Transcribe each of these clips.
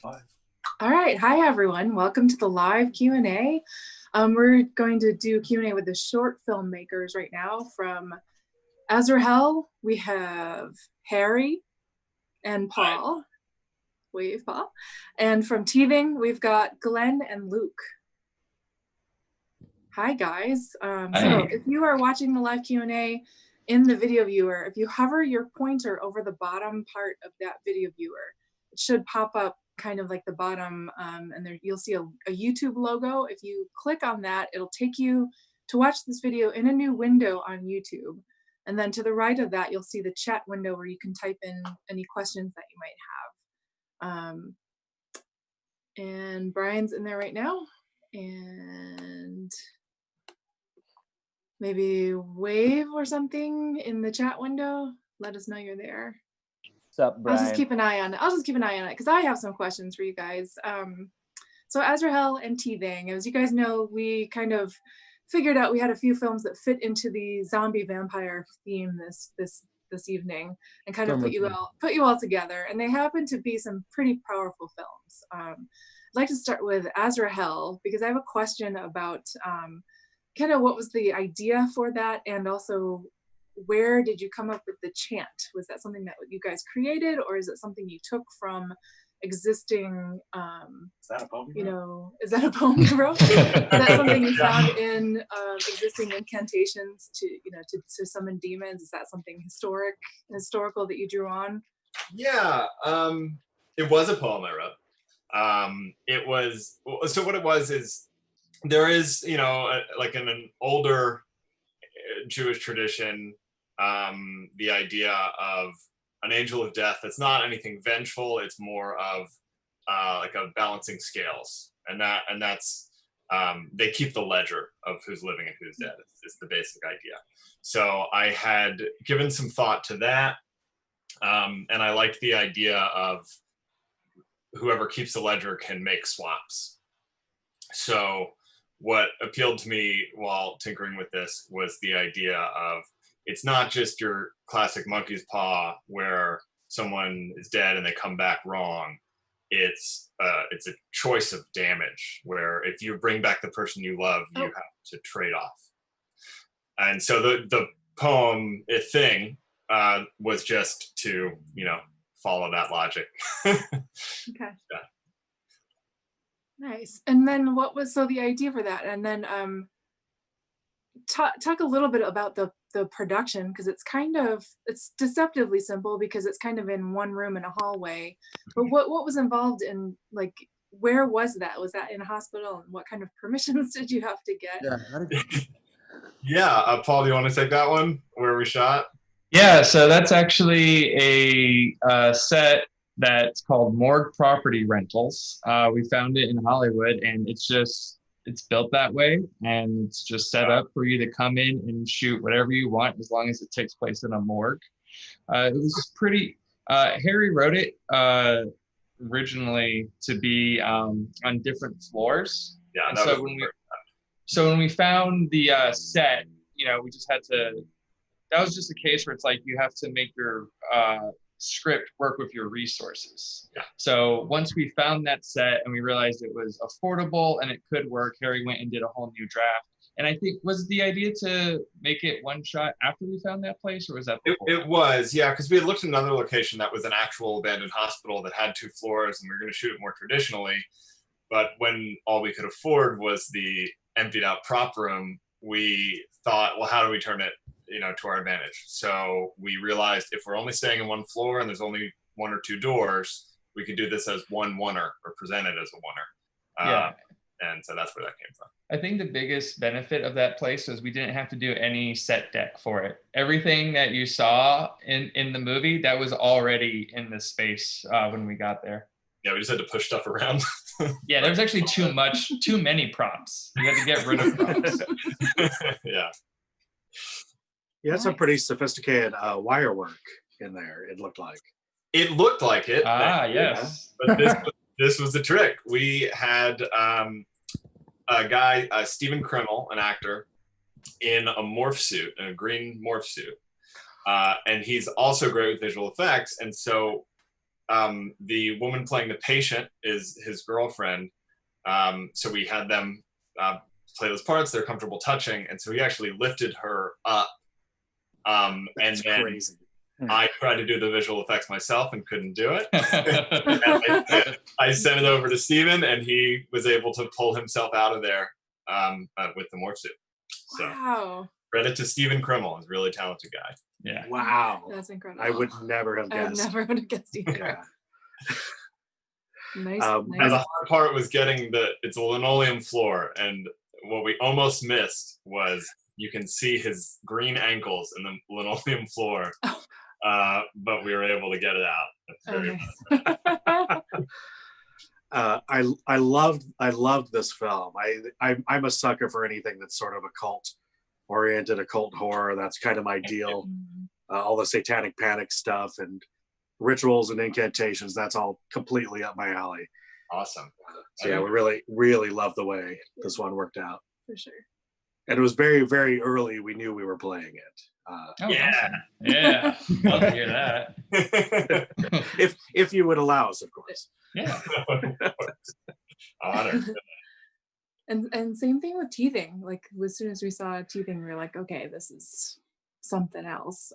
Five. All right. Hi, everyone. Welcome to the live Q&A. We're going to do Q&A with the short filmmakers right now. From Azrael, we have Harry and Paul. Hi. Wave, Paul. And from Teething, we've got Glenn and Luke. Hi, guys. So if you are watching the live Q&A in the video viewer, if you hover your pointer over the bottom part of that video viewer, it should pop up kind of like the bottom, and there you'll see a YouTube logo. If you click on that, it'll take you to watch this video in a new window on YouTube. And then to the right of that, you'll see the chat window where you can type in any questions that you might have. And Brian's in there right now. And maybe wave or something in the chat window. Let us know you're there. What's up, Brian? I'll just keep an eye on it because I have some questions for you guys. So Azrael and Teething, as you guys know, we kind of figured out we had a few films that fit into the zombie vampire theme this evening, and kind of put you all together. And they happen to be some pretty powerful films. I'd like to start with Azrael because I have a question about kind of what was the idea for that, and also where did you come up with the chant? Was that something that you guys created, or is it something you took from existing, Is that a poem? Is that a poem you wrote? Is that something you found in existing incantations to summon demons? Is that something historical that you drew on? Yeah, it was a poem I wrote. It was, so what it was is, there is, like in an older Jewish tradition, the idea of an angel of death that's not anything vengeful. It's more of like a balancing scales, and that's they keep the ledger of who's living and who's dead. It's the basic idea. So I had given some thought to that, and I liked the idea of whoever keeps the ledger can make swaps. So what appealed to me while tinkering with this was the idea of, it's not just your classic monkey's paw where someone is dead and they come back wrong. It's a choice of damage where if you bring back the person you love, you have to trade off. And so the poem, thing, was just to, follow that logic. Okay. Yeah. Nice. And then what was the idea for that? And then talk a little bit about the production, because it's deceptively simple because it's kind of in one room in a hallway. But what was involved in, like, where was that? Was that in a hospital? And what kind of permissions did you have to get? Yeah, Paul, do you want to take that one? Where we shot? Yeah, so that's actually a set that's called Morgue Property Rentals. We found it in Hollywood, and it's built that way, and it's just set up for you to come in and shoot whatever you want as long as it takes place in a morgue. It was pretty, Harry wrote it originally to be on different floors. Yeah, and so when we found the set, we just had to, that was just a case where it's like you have to make your script work with your resources. Yeah. So once we found that set and we realized it was affordable and it could work, Harry went and did a whole new draft. And I think, was the idea to make it one shot after we found that place, or was that before? It was, yeah, because we had looked at another location that was an actual abandoned hospital that had 2 floors, and we were going to shoot it more traditionally. But when all we could afford was the emptied out prop room, we thought, well, how do we turn it to our advantage? So we realized if we're only staying in one floor and there's only 1 or 2 doors, we could do this as one-oneer, or present it as a oneer. Yeah. And so that's where that came from. I think the biggest benefit of that place was we didn't have to do any set deck for it. Everything that you saw in the movie, that was already in the space when we got there. Yeah, we just had to push stuff around. Yeah, there was actually too many props. You had to get rid of props. Yeah. You had some pretty sophisticated wire work in there, it looked like. It looked like it. Yes. But this was the trick. We had a guy, Stephen Krimmel, an actor, in a morph suit, in a green morph suit. And he's also great with visual effects. And so the woman playing the patient is his girlfriend. So we had them play those parts. They're comfortable touching, and so he actually lifted her up. And then Crazy. I tried to do the visual effects myself and couldn't do it. I sent it over to Steven, and he was able to pull himself out of there with the morph suit. So Wow. credit to Steven Krimmel, he's a really talented guy. Yeah. Wow. That's incredible. I would never have I guessed. never would have guessed either. Yeah. Nice. Um, And nice. the hard part was getting it's a linoleum floor, and what we almost missed was you can see his green ankles in the linoleum floor, but we were able to get it out. That's very I loved this film. I'm a sucker for anything that's sort of occult oriented, occult horror. That's kind of my deal. All the satanic panic stuff and rituals and incantations, that's all completely up my alley. awesome. So yeah, we really love the way this one worked out. For sure. And it was very, very early we knew we were playing it. Oh, Yeah. awesome. Yeah. Love to hear that. If you would allow us, of course. Yeah. Honor. And same thing with teething. Like as soon as we saw teething, we were like, okay, this is something else.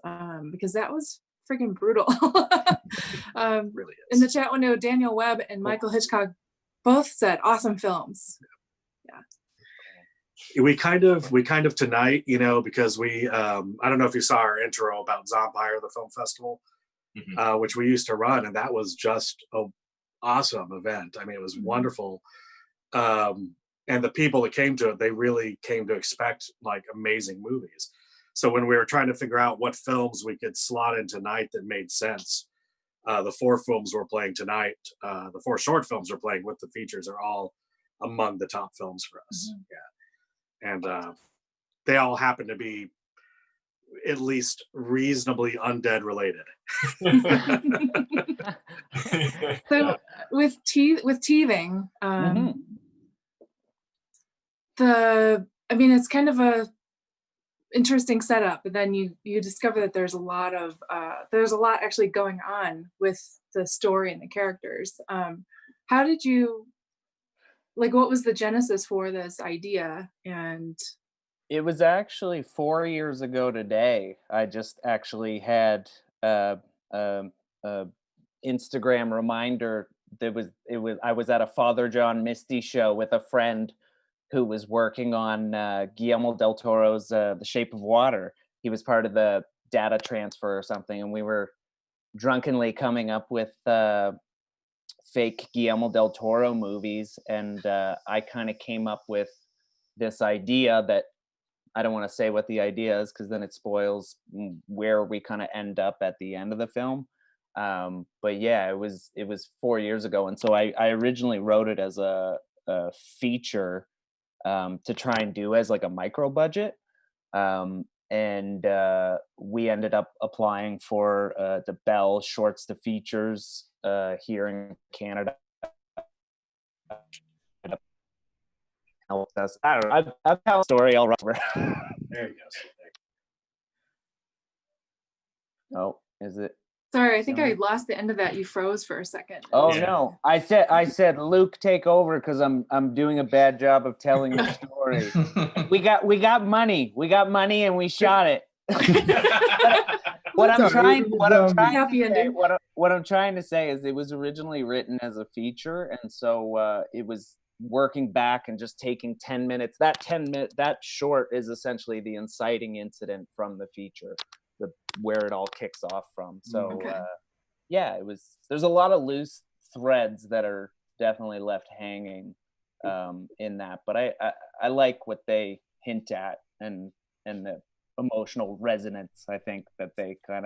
Because that was freaking brutal. Really is. In the chat window, Daniel Webb and Michael Hitchcock both said awesome films. We kind of tonight, because we I don't know if you saw our intro about Zompire, the film festival, which we used to run, and that was just an awesome event. I mean, it was wonderful. And the people that came to it, they really came to expect like amazing movies. So when we were trying to figure out what films we could slot in tonight that made sense, the 4 films we're playing tonight, the 4 short films we're playing with the features are all among the top films for us. Yeah. And they all happen to be at least reasonably undead related. So with teething, it's kind of a interesting setup, but then you discover that there's a lot actually going on with the story and the characters. How did you, what was the genesis for this idea? And it was actually 4 years ago today. I just actually had a Instagram reminder. I was at a Father John Misty show with a friend who was working on Guillermo del Toro's The Shape of Water. He was part of the data transfer or something, and we were drunkenly coming up with fake Guillermo del Toro movies, and I kind of came up with this idea that I don't want to say what the idea is because then it spoils where we kind of end up at the end of the film. But yeah, it was 4 years ago, and so I originally wrote it as a feature to try and do as like a micro budget, and we ended up applying for the Bell Shorts to Features here in Canada. Helped us. I don't know. I've told a story. I'll run over. There you go. Oh, is it? sorry, I think I lost the end of that. You froze for a second. Oh Yeah. no! I said, Luke, take over because I'm doing a bad job of telling the story. we got money, and we shot it. What I'm trying to say is it was originally written as a feature, and so it was working back and just taking 10 minutes. That short is essentially the inciting incident from the feature, where it all kicks off from. So Okay. yeah, there's a lot of loose threads that are definitely left hanging in that, but I like what they hint at and the emotional resonance I think that they kind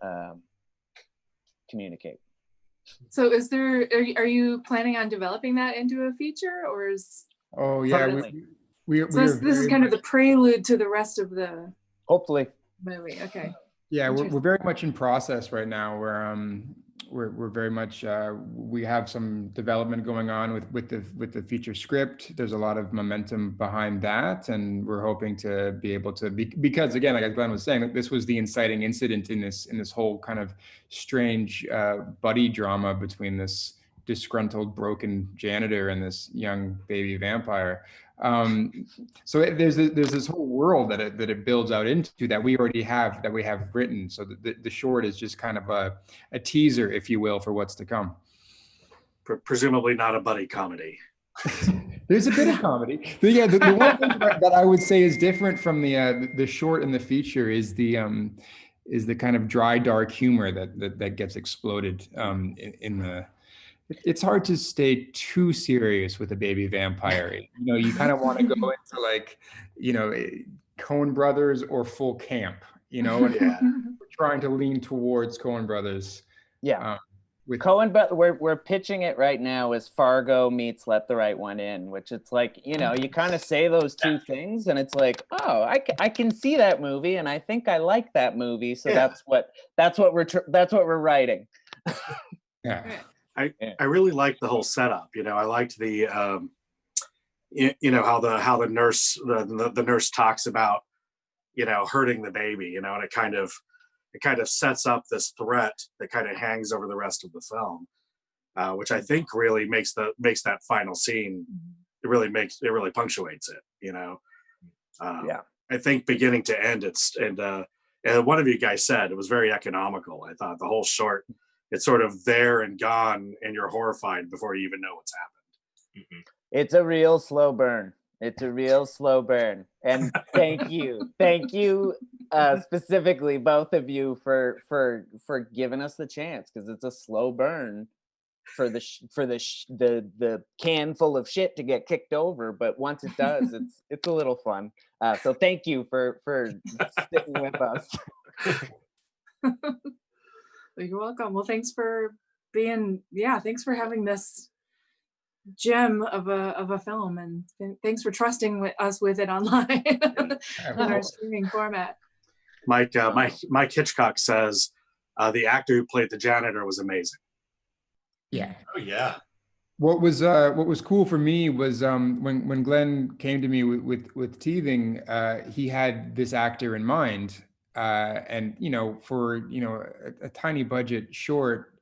of communicate. So are you planning on developing that into a feature, or is Oh yeah, Finally. this is kind of the prelude to the rest of the Hopefully. movie? Okay. yeah, we're Interesting. very much in process right now. Where we're very much we have some development going on with the feature script. There's a lot of momentum behind that, and we're hoping to be able to because again, like Glenn was saying, this was the inciting incident in this whole kind of strange buddy drama between this disgruntled, broken janitor and this young baby vampire. So there's this whole world that it builds out into that we already have, that we have written. So the short is just kind of a teaser, if you will, for what's to come. Presumably not a buddy comedy. There's a bit of comedy. But yeah, the one thing that I would say is different from the short and the feature is the kind of dry, dark humor that gets exploded in the. It's hard to stay too serious with a baby vampire. You know, you kind of want to go into like, you know, Coen Brothers or Full Camp. You know, and we're trying to lean towards Coen Brothers. Yeah. With Coen, but we're pitching it right now as Fargo meets Let the Right One In, which it's like, you know, you kind of say those two things, and it's like, oh, I can see that movie, and I think I like that movie, so that's what we're writing. Yeah. I really liked the whole setup. You know, I liked the you know how the nurse talks about, you know, hurting the baby, you know, and it kind of sets up this threat that kind of hangs over the rest of the film, which I think really makes that final scene. It really punctuates it, you know. I think beginning to end, and one of you guys said it was very economical. I thought the whole short, it's sort of there and gone, and you're horrified before you even know what's happened. Mm-hmm. It's a real slow burn. It's a real slow burn. And thank you specifically both of you for giving us the chance, because it's a slow burn for the can full of shit to get kicked over, but once it does, it's a little fun. So thank you for sticking with us. You're welcome. Well, thanks for thanks for having this gem of a film, and thanks for trusting us with it online in our streaming format. Mike Hitchcock says the actor who played the janitor was amazing. Yeah. Oh yeah. What was cool for me was when Glenn came to me with Teething, he had this actor in mind, and you know, for a tiny budget short,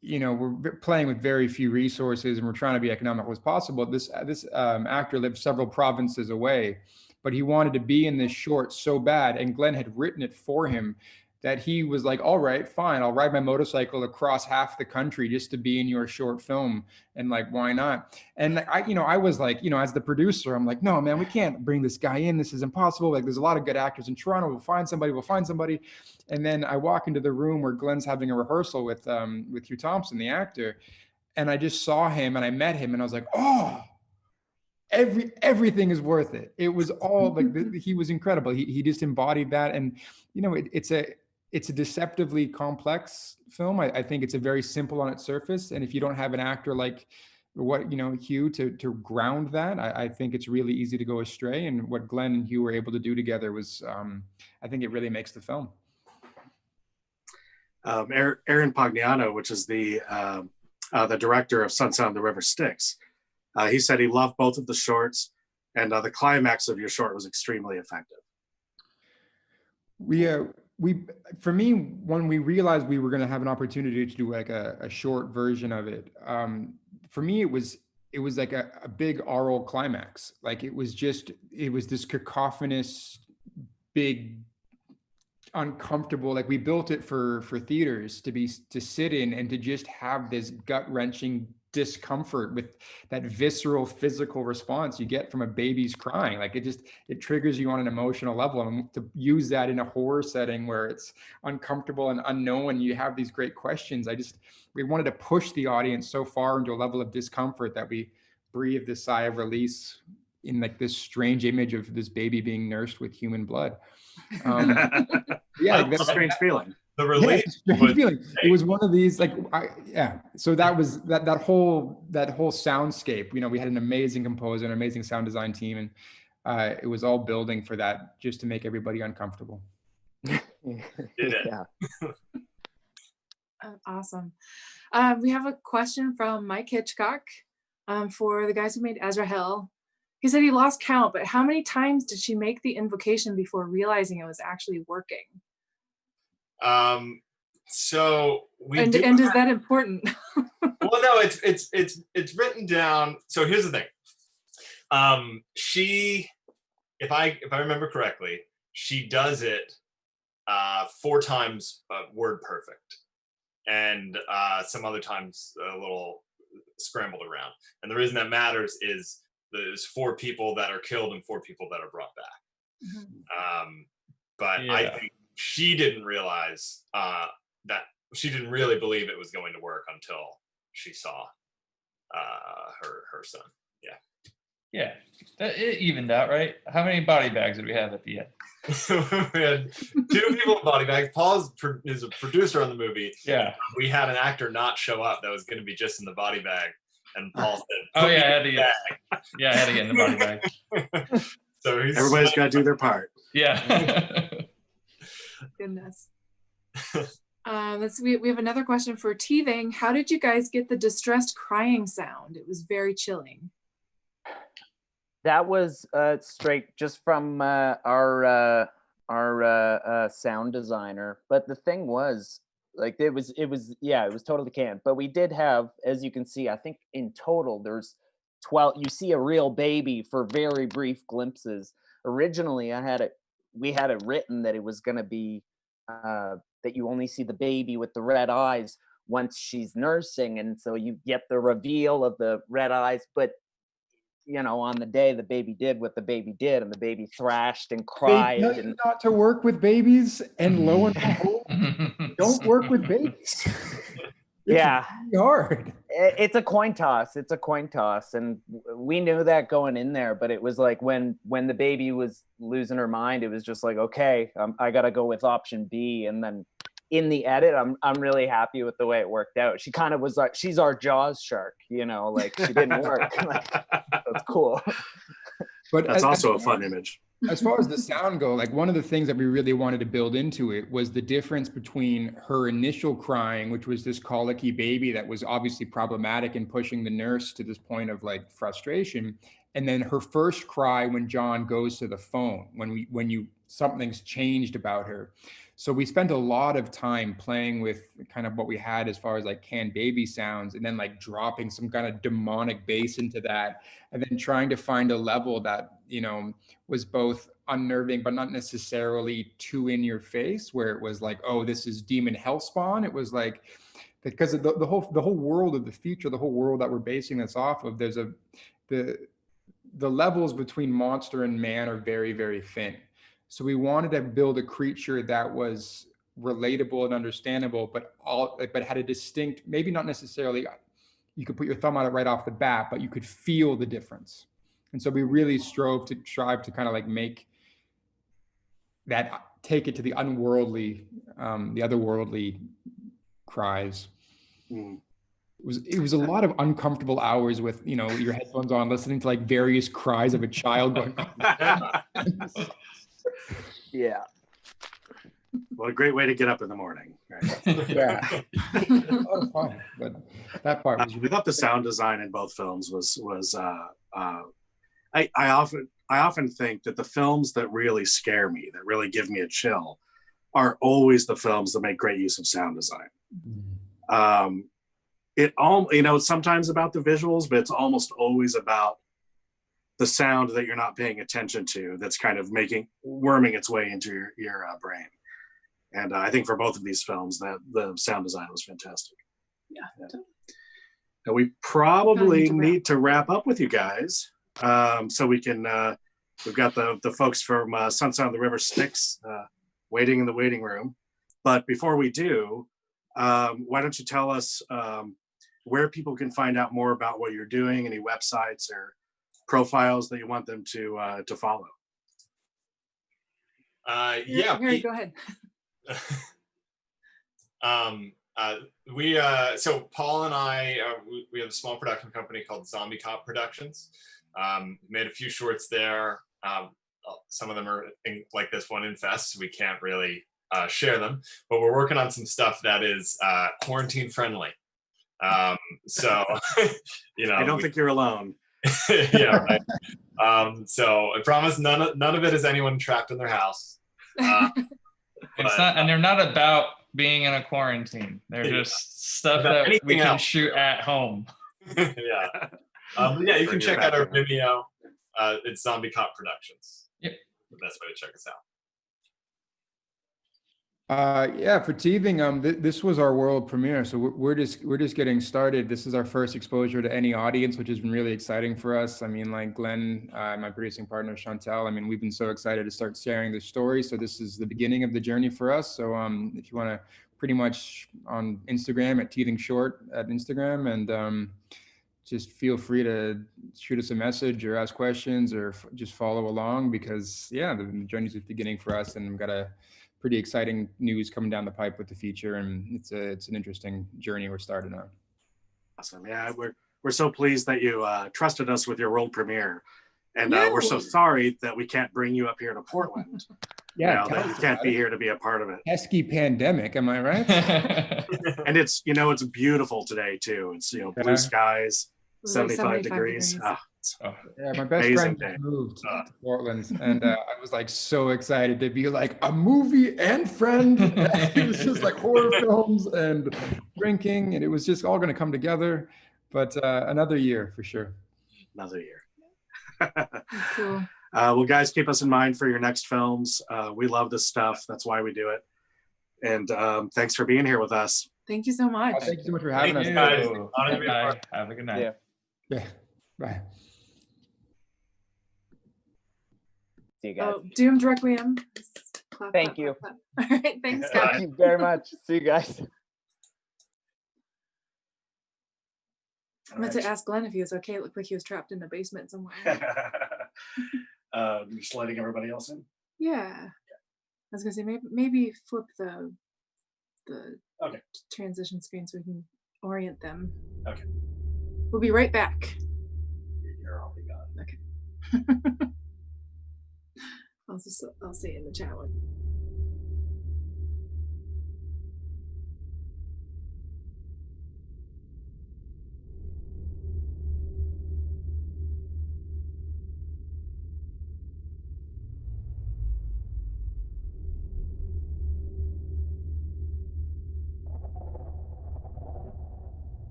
you know, we're playing with very few resources, and we're trying to be economical as possible. This actor lived several provinces away, but he wanted to be in this short so bad, and Glenn had written it for him, that he was like, all right, fine, I'll ride my motorcycle across half the country just to be in your short film. And like, why not? And I was like, as the producer, I'm like, no, man, we can't bring this guy in. This is impossible. Like, there's a lot of good actors in Toronto. We'll find somebody. And then I walk into the room where Glenn's having a rehearsal with Hugh Thompson, the actor. And I just saw him and I met him and I was like, oh, everything is worth it. It was all like, he was incredible. He just embodied that. And, it's a deceptively complex film. I think it's a very simple on its surface. And if you don't have an actor like Hugh to ground that, I think it's really easy to go astray. And what Glenn and Hugh were able to do together was, I think it really makes the film. Aaron Pagliano, which is the director of Sunset on the River Styx, he said he loved both of the shorts, and the climax of your short was extremely effective. For me, when we realized we were going to have an opportunity to do like a short version of it, for me it was like a big oral climax. Like it was this cacophonous, big, uncomfortable, like we built it for theaters to sit in and to just have this gut-wrenching discomfort with that visceral physical response you get from a baby's crying. Like it triggers you on an emotional level, and to use that in a horror setting where it's uncomfortable and unknown, you have these great questions. We wanted to push the audience so far into a level of discomfort that we breathed a sigh of release in like this strange image of this baby being nursed with human blood. That's a strange feeling. The relief feeling. It was one of these so that was that whole soundscape. We had an amazing composer, an amazing sound design team, and it was all building for that, just to make everybody uncomfortable. Yeah. Awesome. We have a question from Mike Hitchcock for the guys who made Ezra Hill. He said he lost count, but how many times did she make the invocation before realizing it was actually working? So we and is that important? Well, no, it's written down. So here's the thing. She, if I remember correctly, she does it 4 times word perfect, and some other times a little scrambled around. And the reason that matters is there's 4 people that are killed and 4 people that are brought back. Mm-hmm. But yeah. I think she didn't realize that she didn't really believe it was going to work until she saw her son. Yeah, it evened out, right? How many body bags did we have at the end? We had 2 people in body bags. Paul is a producer on the movie. Yeah. We had an actor not show up that was going to be just in the body bag. And Paul said, "Oh yeah, I had to get in the body bag." So everybody's got to do their part. Yeah. Goodness. We have another question for Teething. How did you guys get the distressed crying sound? It was very chilling. That was straight just from our sound designer. But the thing was, like, it was totally canned. But we did have, as you can see, I think in total there's 12. You see a real baby for very brief glimpses. Originally, we had it written that it was going to be that you only see the baby with the red eyes once she's nursing, and so you get the reveal of the red eyes. But on the day the baby did what the baby did, and the baby thrashed and cried. They tell you not to work with babies, and lo and behold, don't work with babies. Yeah, really hard. It's a coin toss. And we knew that going in there. But it was like when the baby was losing her mind, it was just like, okay, I got to go with option B. And then in the edit, I'm really happy with the way it worked out. She kind of was like, she's our Jaws shark, like she didn't work. That's cool. But that's also a fun image. As far as the sound go, like one of the things that we really wanted to build into it was the difference between her initial crying, which was this colicky baby that was obviously problematic and pushing the nurse to this point of like frustration, and then her first cry when John goes to the phone, when something's changed about her. So we spent a lot of time playing with kind of what we had as far as like canned baby sounds, and then like dropping some kind of demonic bass into that, and then trying to find a level that, was both unnerving, but not necessarily too in your face, where it was like, oh, this is demon hellspawn. It was like, because of the whole world of the future, the whole world that we're basing this off of, the levels between monster and man are very, very thin. So we wanted to build a creature that was relatable and understandable, but had a distinct, maybe not necessarily, you could put your thumb on it right off the bat, but you could feel the difference. And so we really strive to kind of like make that, take it to the unworldly, the otherworldly cries. Mm. It was a lot of uncomfortable hours with, your headphones on, listening to like various cries of a child going on. Yeah. What a great way to get up in the morning. Right? Yeah. A lot of fun, but that part was we thought the sound design in both films was I often think that the films that really scare me, that really give me a chill, are always the films that make great use of sound design. Mm-hmm. It's sometimes about the visuals, but it's almost always about the sound that you're not paying attention to, that's kind of worming its way into your brain. And I think for both of these films, that the sound design was fantastic. Yeah. And we probably need to wrap up with you guys, so we can. We've got the folks from Sunset on the River Styx waiting in the waiting room. But before we do, why don't you tell us where people can find out more about what you're doing, any websites or profiles that you want them to follow? Harry, go ahead. So Paul and I, we have a small production company called Zombie Cop Productions. Made a few shorts there. Some of them are like this one, Infest. We can't really share them. But we're working on some stuff that is quarantine friendly. So, I don't think you're alone. yeah, right. So I promise none of it is anyone trapped in their house. It's not, and they're not about being in a quarantine. They're just stuff that we can shoot at home. Yeah. Yeah, you can Bring check it out back our around. Vimeo. It's Zombie Cop Productions. Yep. The best way to check us out. Yeah, for Teething, this was our world premiere, so we're just getting started. This is our first exposure to any audience, which has been really exciting for us. I mean, like Glenn, my producing partner Chantel, I mean, we've been so excited to start sharing the story. So this is the beginning of the journey for us. So if you want to, pretty much on Instagram at Teething Short at Instagram, and just feel free to shoot us a message or ask questions or just follow along, because yeah, the journey's just beginning for us, and we've got a pretty exciting news coming down the pipe with the feature, and it's an interesting journey we're starting on. Awesome. Yeah, we're so pleased that you trusted us with your world premiere, and Yeah. we're so sorry that we can't bring you up here to Portland. Yeah, that you can't be here to be a part of it. Pesky pandemic, am I right? And it's it's beautiful today too. It's blue skies, It was like 75 degrees. Yeah, my best Amazing friend day. moved to Portland, and I was like so excited to be like a movie and friend. It was just like horror films and drinking, and it was just all going to come together. But another year for sure. Another year. Cool. Well, guys, keep us in mind for your next films. We love this stuff. That's why we do it. And thanks for being here with us. Thank you so much. Thank you so much for having us. guys. Ew. Honored to be a part. Bye. Have a good night. Yeah. Yeah. Bye. See you guys. Oh, Doomed Requiem. Clap, Thank clap, you. clap, clap. All right, thanks, guys. Thank you very much. See you guys. I meant to ask Glenn if he was okay. It looked like he was trapped in a basement somewhere. Just letting everybody else in. Yeah. I was gonna say maybe flip the Okay. transition screen so we can orient them. Okay. We'll be right back. You're all be gone. Okay. I'll say it in the chat one.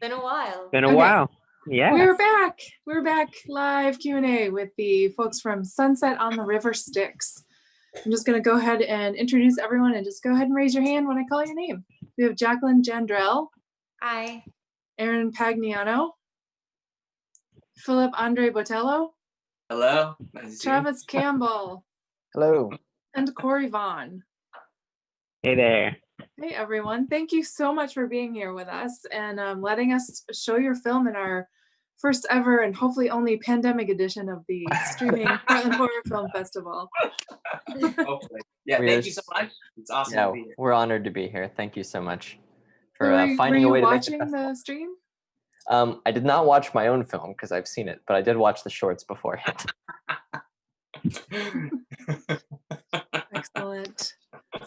Been a while. Been a Okay. while. Yeah. We're back. We're back live Q&A with the folks from Sunset on the River Styx. I'm just going to go ahead and introduce everyone and just go ahead and raise your hand when I call your name. We have Jacqueline Jandrell, Hi. Aaron Pagliano, Philip Andre Botello, Hello. Nice to see you. Travis Campbell, Hello. and Corey Vaughn. Hey there. Hey everyone, thank you so much for being here with us and letting us show your film in our first ever and hopefully only pandemic edition of the streaming Portland Horror Film Festival. Hopefully. Yeah, thank you so much. It's awesome Yeah, to be here. we're honored to be here. Thank you so much So for were finding you a way to make the watching festival. the stream? I did not watch my own film because I've seen it, but I did watch the shorts beforehand. Excellent.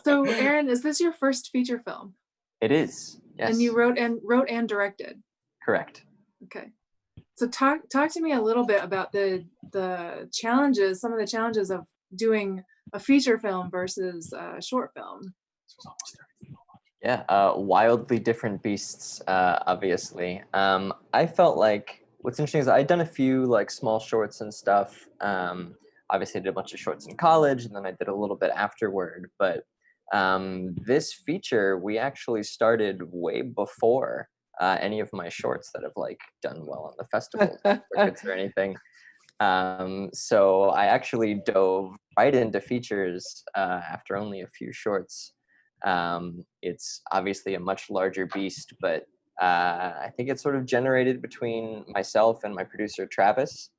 So Aaron, is this your first feature film? It is, yes. And you wrote and directed. Correct. Okay. So talk to me a little bit about the challenges, some of the challenges of doing a feature film versus a short film. Yeah, wildly different beasts, obviously. I felt like what's interesting is I'd done a few like small shorts and stuff. Obviously, I did a bunch of shorts in college, and then I did a little bit afterward. But this feature, we actually started way before any of my shorts that have like done well on the festival circuits or anything. So I actually dove right into features after only a few shorts. It's obviously a much larger beast, but I think it's sort of generated between myself and my producer Travis.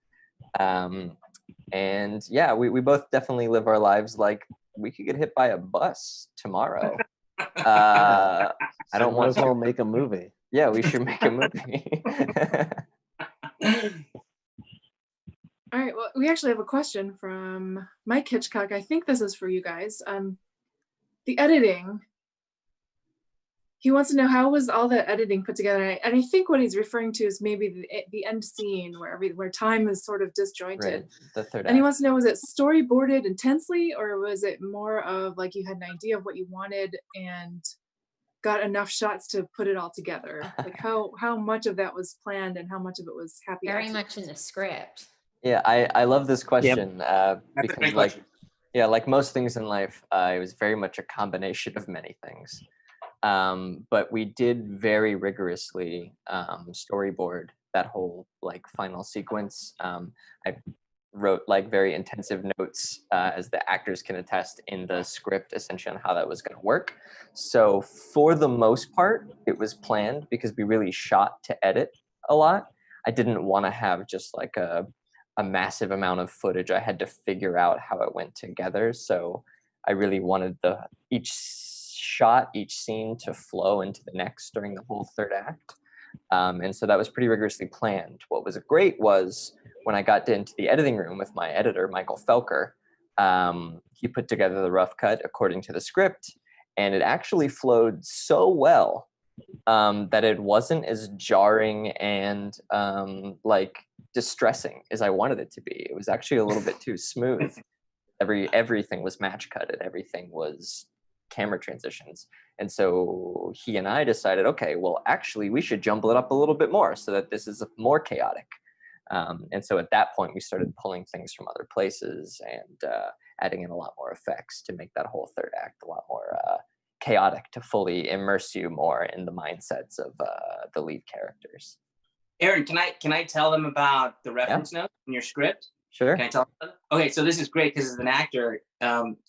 And yeah, we both definitely live our lives like we could get hit by a bus tomorrow. I don't want to make a movie. Yeah, we should make a movie. All right, well, we actually have a question from Mike Hitchcock. I think this is for you guys. The editing. He wants to know how was all the editing put together, and I think what he's referring to is maybe the end scene where time is sort of disjointed. Right, the third And he act. wants to know, was it storyboarded intensely, or was it more of like you had an idea of what you wanted and got enough shots to put it all together? Like how much of that was planned and how much of it was happy? Very accident? much in the script. Yeah, I love this question That's a because great like question. yeah, like most things in life, it was very much a combination of many things. But we did very rigorously storyboard that whole like final sequence. I wrote like very intensive notes, as the actors can attest, in the script essentially on how that was going to work. So for the most part, it was planned because we really shot to edit a lot. I didn't want to have just like a massive amount of footage. I had to figure out how it went together. So I really wanted each shot, each scene to flow into the next during the whole third act. And so that was pretty rigorously planned. What was great was when I got into the editing room with my editor, Michael Felker, he put together the rough cut according to the script, and it actually flowed so well that it wasn't as jarring and like distressing as I wanted it to be. It was actually a little bit too smooth. Everything was match cutted. Everything was camera transitions. And so he and I decided, okay, well, actually, we should jumble it up a little bit more so that this is more chaotic. And so at that point, we started pulling things from other places and adding in a lot more effects to make that whole third act a lot more chaotic, to fully immerse you more in the mindsets of the lead characters. Aaron, can I tell them about the reference note in your script? Sure. Can I tell them? Okay, so this is great because as an actor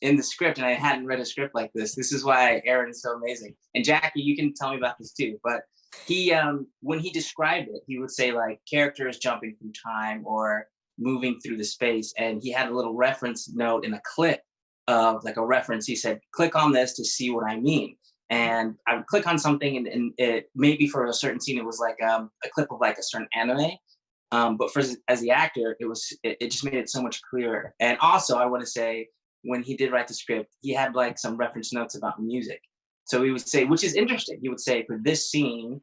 in the script, and I hadn't read a script like this. This is why Aaron is so amazing. And Jackie, you can tell me about this too. But he, when he described it, he would say like characters jumping through time or moving through the space. And he had a little reference note in a clip of like a reference. He said, click on this to see what I mean. And I would click on something and it maybe for a certain scene, it was like a clip of like a certain anime. But as the actor, it just made it so much clearer. And also, I want to say, when he did write the script, he had like some reference notes about music. So he would say, which is interesting. He would say, for this scene,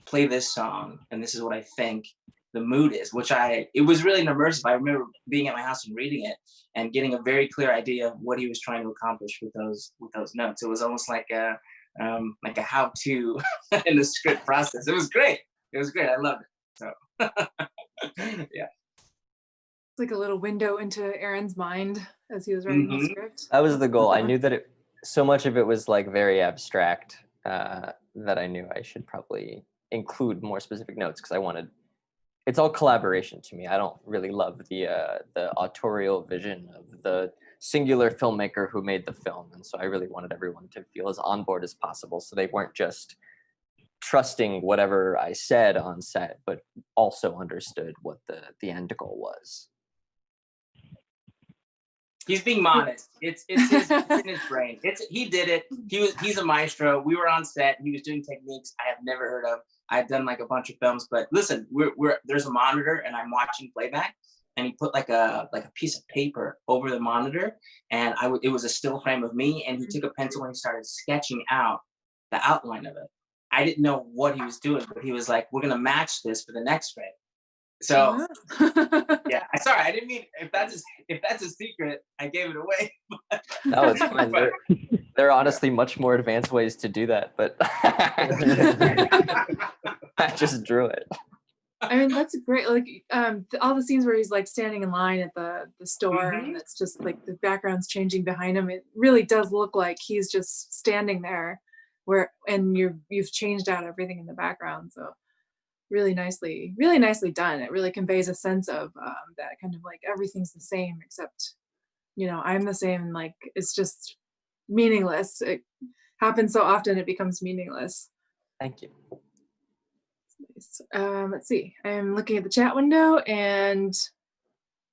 play this song, and this is what I think the mood is. It was really immersive. I remember being at my house and reading it and getting a very clear idea of what he was trying to accomplish with those notes. It was almost like a like a how-to in the script process. It was great. It was great. I loved it. So yeah. It's like a little window into Aaron's mind as he was writing the script. That was the goal. I knew that so much of it was like very abstract that I knew I should probably include more specific notes because I wanted. It's all collaboration to me. I don't really love the autorial vision of the singular filmmaker who made the film, and so I really wanted everyone to feel as on board as possible, so they weren't just trusting whatever I said on set, but also understood what the end goal was. He's being modest. It's in his brain. He did it. He's a maestro. We were on set. He was doing techniques I have never heard of. I've done like a bunch of films, but listen, there's a monitor and I'm watching playback, and he put like a piece of paper over the monitor, and it was a still frame of me, and he took a pencil and started sketching out the outline of it. I didn't know what he was doing, but he was like, "We're gonna match this for the next frame." So yeah, sorry, I didn't mean if that's a secret, I gave it away. No, it's fine. There are honestly much more advanced ways to do that, but I just drew it. I mean, that's great. Like all the scenes where he's like standing in line at the store, and it's just like the background's changing behind him. It really does look like he's just standing there, and you've changed out everything in the background. So really nicely done. It really conveys a sense of that kind of like everything's the same except, I'm the same. Like it's just meaningless. It happens so often it becomes meaningless. Thank you. Let's see. I'm looking at the chat window, and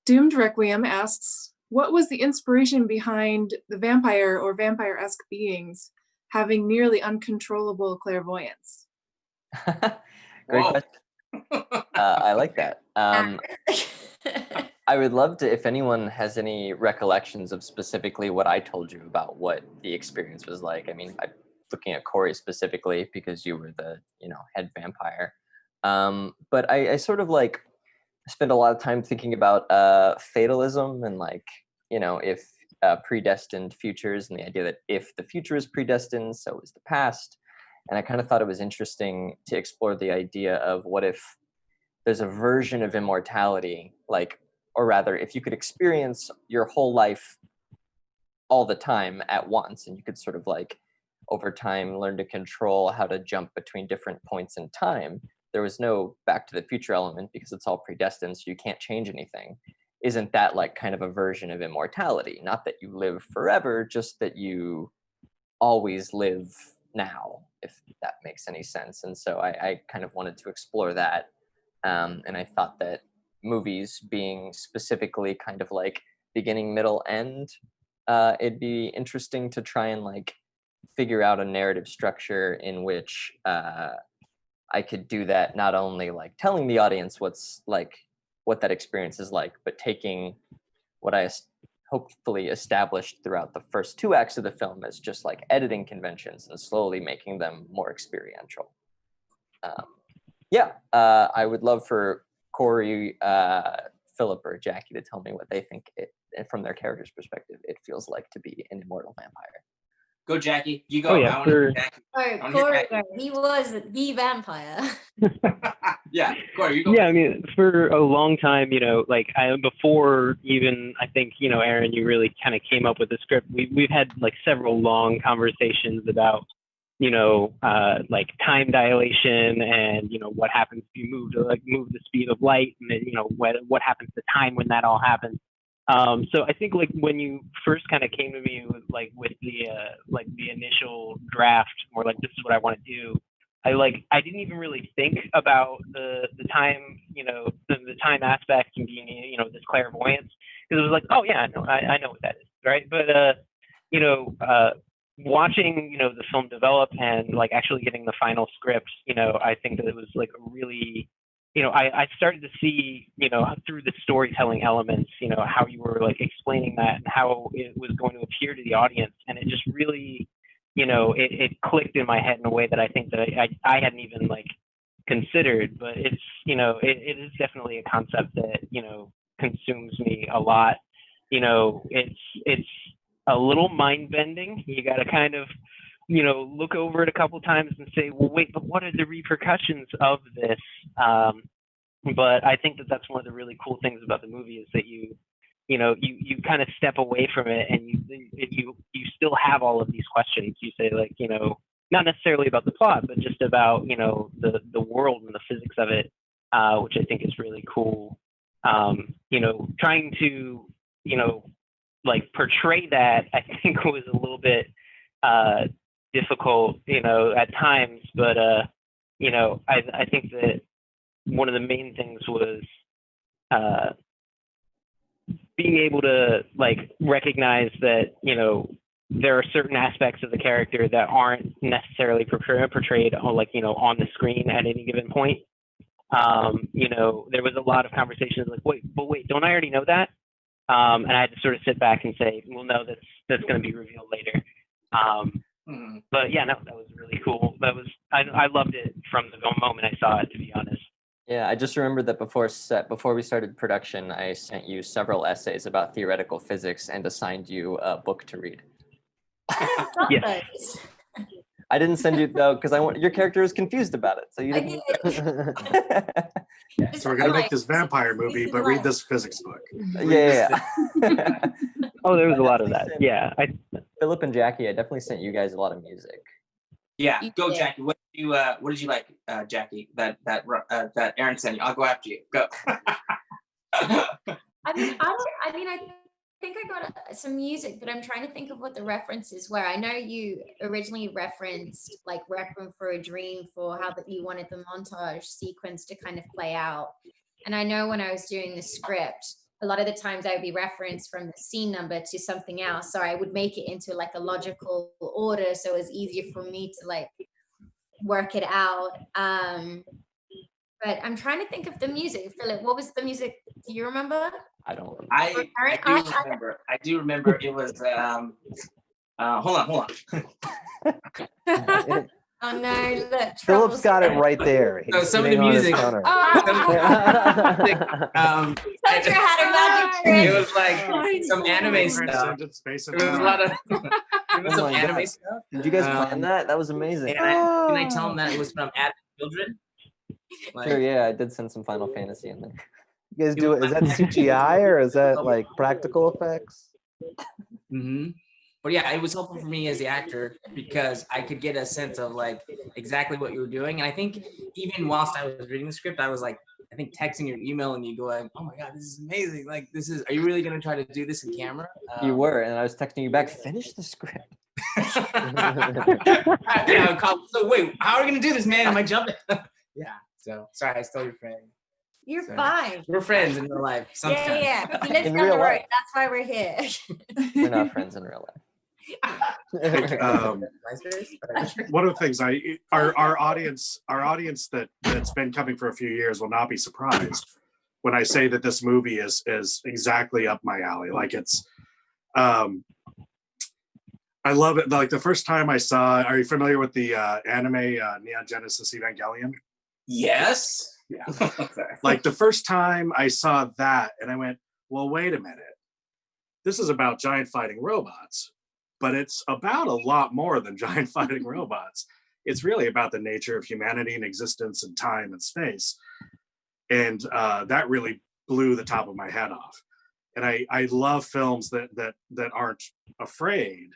Doomed Requiem asks, what was the inspiration behind the vampire or vampire-esque beings having nearly uncontrollable clairvoyance? Great question. I like that. I would love to, if anyone has any recollections of specifically what I told you about what the experience was like. I mean, I'm looking at Corey specifically because you were the, head vampire. But I sort of like spend a lot of time thinking about fatalism and like, if predestined futures, and the idea that if the future is predestined, so is the past. And I kind of thought it was interesting to explore the idea of what if there's a version of immortality, like, or rather, if you could experience your whole life all the time at once, and you could sort of like over time learn to control how to jump between different points in time. There was no Back to the Future element because it's all predestined, so you can't change anything. Isn't that like kind of a version of immortality? Not that you live forever, just that you always live now, if that makes any sense. And so I kind of wanted to explore that. And I thought that movies being specifically kind of like beginning, middle, end, it'd be interesting to try and like figure out a narrative structure in which I could do that, not only like telling the audience what that experience is like, but taking what I hopefully established throughout the first 2 acts of the film as just like editing conventions and slowly making them more experiential. I would love for Corey, Philip, or Jackie to tell me what they think from their character's perspective it feels like to be an immortal vampire. Go, Jackie. You go. Oh, yeah, Corey, he was the vampire. Yeah, Corey, you go. Yeah, I mean, for a long time, before even, I think, Aaron, you really kind of came up with the script. We've had like several long conversations about, like time dilation and, what happens if you move the speed of light, and then, what happens to time when that all happens. So I think like when you first kind of came to me with the initial draft, or like this is what I want to do, I didn't even really think about the time, the time aspect and being, this clairvoyance, because it was like, oh yeah, I know what that is, right? But watching, the film develop and like actually getting the final script, I think that it was like a really, I started to see, through the storytelling elements, how you were like explaining that and how it was going to appear to the audience. And it just really, it clicked in my head in a way that I think that I hadn't even like considered, but it's, it is definitely a concept that, consumes me a lot. It's a little mind bending. You got to kind of look over it a couple times and say, well, wait, but what are the repercussions of this? But I think that that's one of the really cool things about the movie is that you kind of step away from it and you still have all of these questions. You say like, not necessarily about the plot, but just about, the world and the physics of it, which I think is really cool. Trying to, like portray that, I think was a little bit difficult, at times, but, I think that one of the main things was being able to like recognize that, there are certain aspects of the character that aren't necessarily portrayed on on the screen at any given point. There was a lot of conversations like, wait, don't I already know that? And I had to sort of sit back and say, well, no, that's going to be revealed later. But yeah, no, that was really cool. I loved it from the moment I saw it, to be honest. Yeah, I just remembered that before we started production, I sent you several essays about theoretical physics and assigned you a book to read. Yeah. I didn't send you though because your character was confused about it, so you didn't. So we're gonna make this vampire movie, but read this physics book. Yeah. Oh, there was a lot of that. Yeah. Philip and Jackie, I definitely sent you guys a lot of music. Yeah, go Jackie. What did you like, Jackie? That Aaron sent you. I'll go after you. Go. I think I got some music, but I'm trying to think of what the references were. I know you originally referenced like Requiem for a Dream for how that you wanted the montage sequence to kind of play out. And I know when I was doing the script, a lot of the times I would be referenced from the scene number to something else. So I would make it into like a logical order. So it was easier for me to like work it out. But I'm trying to think of the music. Philip, what was the music? Do you remember? I don't remember. I do remember it was hold on. Oh no, look. Philip's got it right there. So some of the music. Sandra had a magic trick. It was like some anime stuff. It was a lot of some anime stuff. Did you guys plan that? That was amazing. And I tell them that it was from Advent Children? Sure, yeah, I did send some Final Fantasy in there. You guys do it? Is that CGI or is that like practical effects? But yeah, it was helpful for me as the actor because I could get a sense of like exactly what you were doing. And I think even whilst I was reading the script, I was like, I think texting or emailing you going, oh my God, this is amazing. Like are you really going to try to do this in camera? You were, and I was texting you back, finish the script. So wait, how are we going to do this, man? Am I jumping? Yeah. So sorry, I stole your friend. You're fine. We're friends in real life. Sometimes. Yeah. He lives down the road. That's why we're here. We're not friends in real life. One of the things our audience that's been coming for a few years will not be surprised when I say that this movie is exactly up my alley. Like it's I love it. Like the first time I saw, are you familiar with the anime Neon Genesis Evangelion? Yes. Yeah. Like the first time I saw that and I went, well, wait a minute. This is about giant fighting robots, but it's about a lot more than giant fighting robots. It's really about the nature of humanity and existence and time and space. And that really blew the top of my head off. And I love films that aren't afraid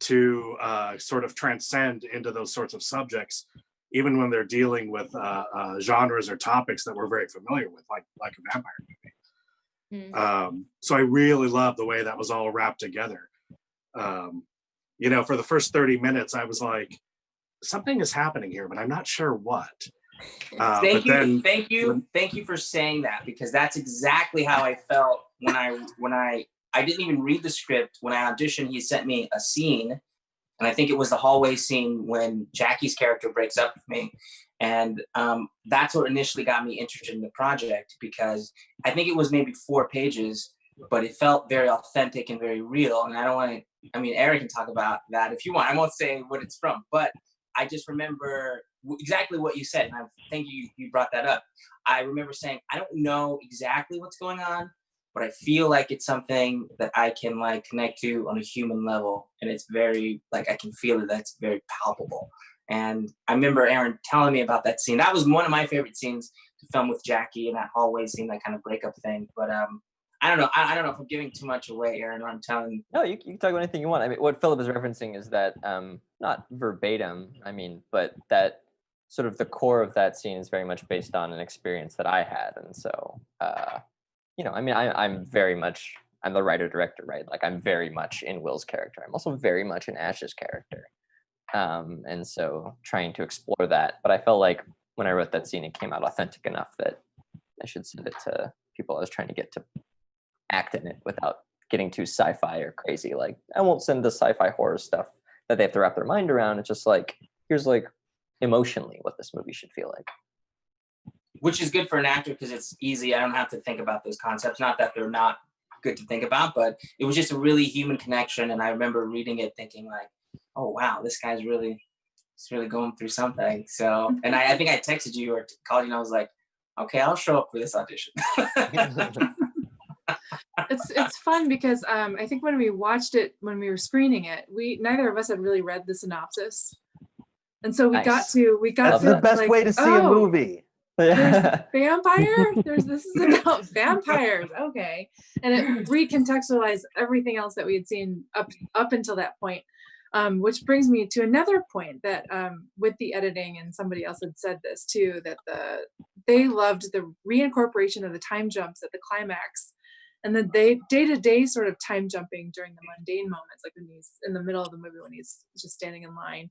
to sort of transcend into those sorts of subjects, even when they're dealing with genres or topics that we're very familiar with, like a vampire movie. So I really love the way that was all wrapped together. For the first 30 minutes, I was like, something is happening here, but I'm not sure what. Thank you for saying that, because that's exactly how I felt when I didn't even read the script. When I auditioned, he sent me a scene, and I think it was the hallway scene when Jackie's character breaks up with me. And that's what initially got me interested in the project, because I think it was maybe 4 pages, but it felt very authentic and very real. And I don't want to, I mean, Eric can talk about that if you want. I won't say what it's from, but I just remember exactly what you said. And I think you brought that up. I remember saying, I don't know exactly what's going on, but I feel like it's something that I can like connect to on a human level, and it's very like I can feel it. That's very palpable. And I remember Aaron telling me about that scene. That was one of my favorite scenes to film with Jackie, and that hallway scene, that kind of breakup thing. But I don't know. I don't know if I'm giving too much away, Aaron. I'm telling. No, you can talk about anything you want. I mean, what Philip is referencing is that not verbatim, I mean, but that sort of the core of that scene is very much based on an experience that I had, and so you know, I mean, I'm very much, I'm the writer director, right? Like I'm very much in Will's character. I'm also very much in Ash's character, and so trying to explore that. But I felt like when I wrote that scene, it came out authentic enough that I should send it to people I was trying to get to act in it without getting too sci-fi or crazy. Like I won't send the sci-fi horror stuff that they have to wrap their mind around. It's just like, here's like emotionally what this movie should feel like. Which is good for an actor because it's easy. I don't have to think about those concepts. Not that they're not good to think about, but it was just a really human connection. And I remember reading it thinking like, oh, wow, this guy's really, he's really going through something. So, and I think I texted you or called you and I was like, okay, I'll show up for this audition. It's fun because I think when we watched it, when we were screening it, neither of us had really read the synopsis. And so we got That's the best like, way to see a movie. There's vampire. This is about vampires. Okay, and it recontextualized everything else that we had seen up until that point, which brings me to another point that with the editing, and somebody else had said this too, that they loved the reincorporation of the time jumps at the climax, and then they day-to-day sort of time jumping during the mundane moments, like when he's in the middle of the movie when he's just standing in line,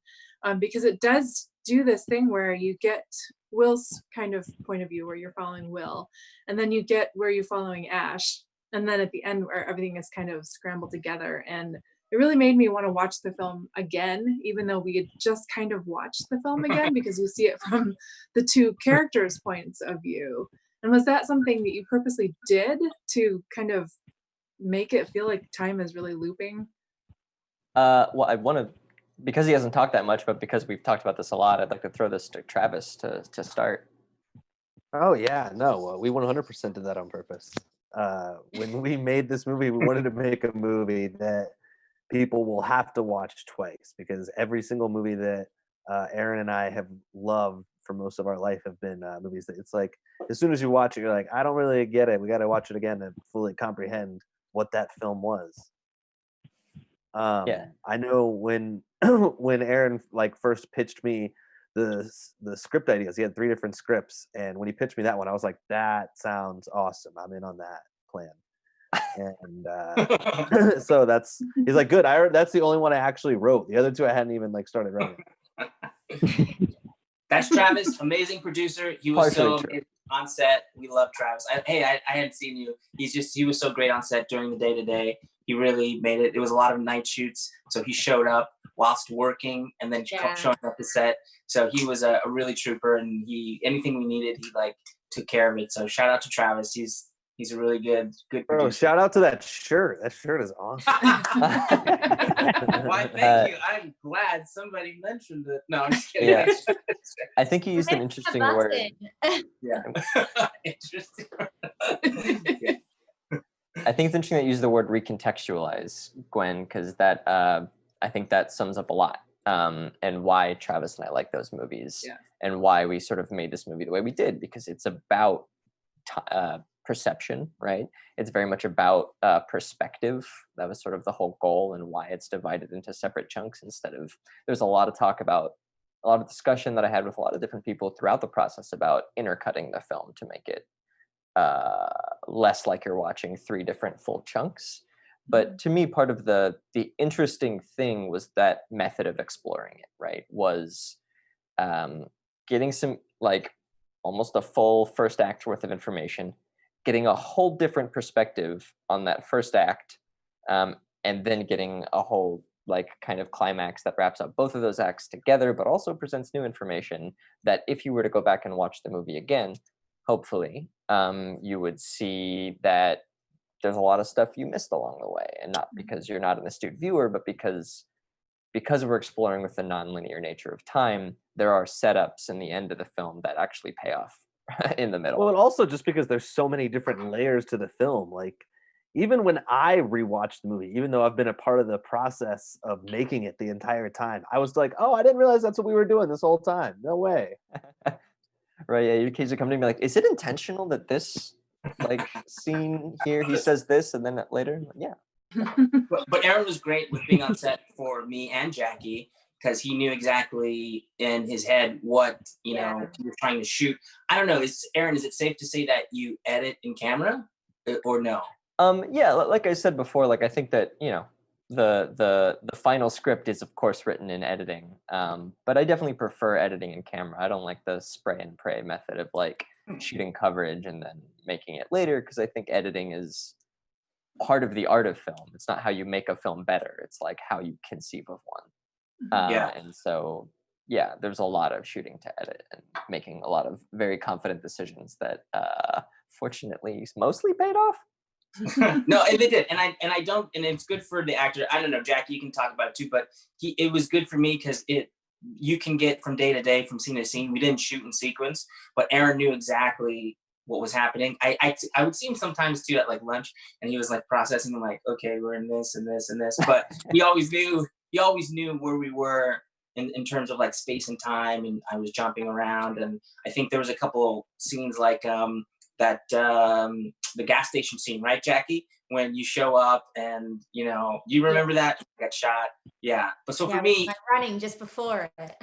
because it does do this thing where you get Will's kind of point of view where you're following Will, and then you get where you're following Ash, and then at the end where everything is kind of scrambled together. And it really made me want to watch the film again, even though we had just kind of watched the film again, because you see it from the two characters' points of view. And was that something that you purposely did to kind of make it feel like time is really looping? Well, I want to, because he hasn't talked that much, but because we've talked about this a lot, I'd like to throw this to Travis to start. Oh yeah, no, we 100% did that on purpose. When we made this movie, we wanted to make a movie that people will have to watch twice, because every single movie that Aaron and I have loved for most of our life have been movies that it's like, as soon as you watch it, you're like, I don't really get it. We got to watch it again to fully comprehend what that film was. Yeah, I know when when Aaron like first pitched me the script ideas, he had 3 different scripts, and when he pitched me that one, I was like, that sounds awesome. I'm in on that plan. And so he's like, good. That's the only one I actually wrote. The other 2 I hadn't even like started writing. That's Travis, amazing producer. He was so amazing on set. We love Travis. I hadn't seen you. He was so great on set during the day-to-day. He really made it. It was a lot of night shoots, so he showed up whilst working and then showing up to set. So he was a really trooper, and anything we needed, he like took care of it. So shout out to Travis. He's a really good Bro, producer. shout out to that shirt. That shirt is awesome. Why, thank you. I'm glad somebody mentioned it. No, I'm just kidding. Yeah. I think you used an interesting word. Yeah. Interesting. Yeah. I think it's interesting that you use the word recontextualize, Gwen, because that I think that sums up a lot, and why Travis and I like those movies, and why we sort of made this movie the way we did, because it's about perception, right? It's very much about perspective. That was sort of the whole goal, and why it's divided into separate chunks instead of, there's a lot of talk about, a lot of discussion that I had with a lot of different people throughout the process about intercutting the film to make it less like you're watching 3 different full chunks. But to me, part of the interesting thing was that method of exploring it, right? Was getting some, like, almost a full first act worth of information, getting a whole different perspective on that first act, and then getting a whole, like, kind of climax that wraps up both of those acts together, but also presents new information that if you were to go back and watch the movie again, hopefully, you would see that there's a lot of stuff you missed along the way, and not because you're not an astute viewer, but because we're exploring with the nonlinear nature of time, there are setups in the end of the film that actually pay off in the middle. Well, and also just because there's so many different layers to the film. Like, even when I rewatched the movie, even though I've been a part of the process of making it the entire time, I was like, oh, I didn't realize that's what we were doing this whole time. No way. Right, yeah, your kids are coming to me like, is it intentional that this like scene here he says this and then later? Yeah. But Aaron was great with being on set for me and Jackie, because he knew exactly in his head what you know he was trying to shoot. I don't know. Aaron, is it safe to say that you edit in camera or no? Yeah, like I said before, like I think that, you know, the final script is of course written in editing, but I definitely prefer editing in camera. I don't like the spray and pray method of like shooting coverage and then making it later, because I think editing is part of the art of film. It's not how you make a film better, it's like how you conceive of one. And so yeah, there's a lot of shooting to edit and making a lot of very confident decisions that fortunately mostly paid off. No, and they did, and I don't, and it's good for the actor. I don't know, Jackie, you can talk about it too, but it was good for me because you can get from day to day, from scene to scene. We didn't shoot in sequence, but Aaron knew exactly what was happening. I would see him sometimes too at like lunch, and he was like processing, and like, okay, we're in this and this and this, but he always knew where we were in terms of like space and time, and I was jumping around, and I think there was a couple scenes like the gas station scene, right, Jackie? When you show up and, you know, you remember that? You got shot. Yeah. But so for me, I'm running just before it.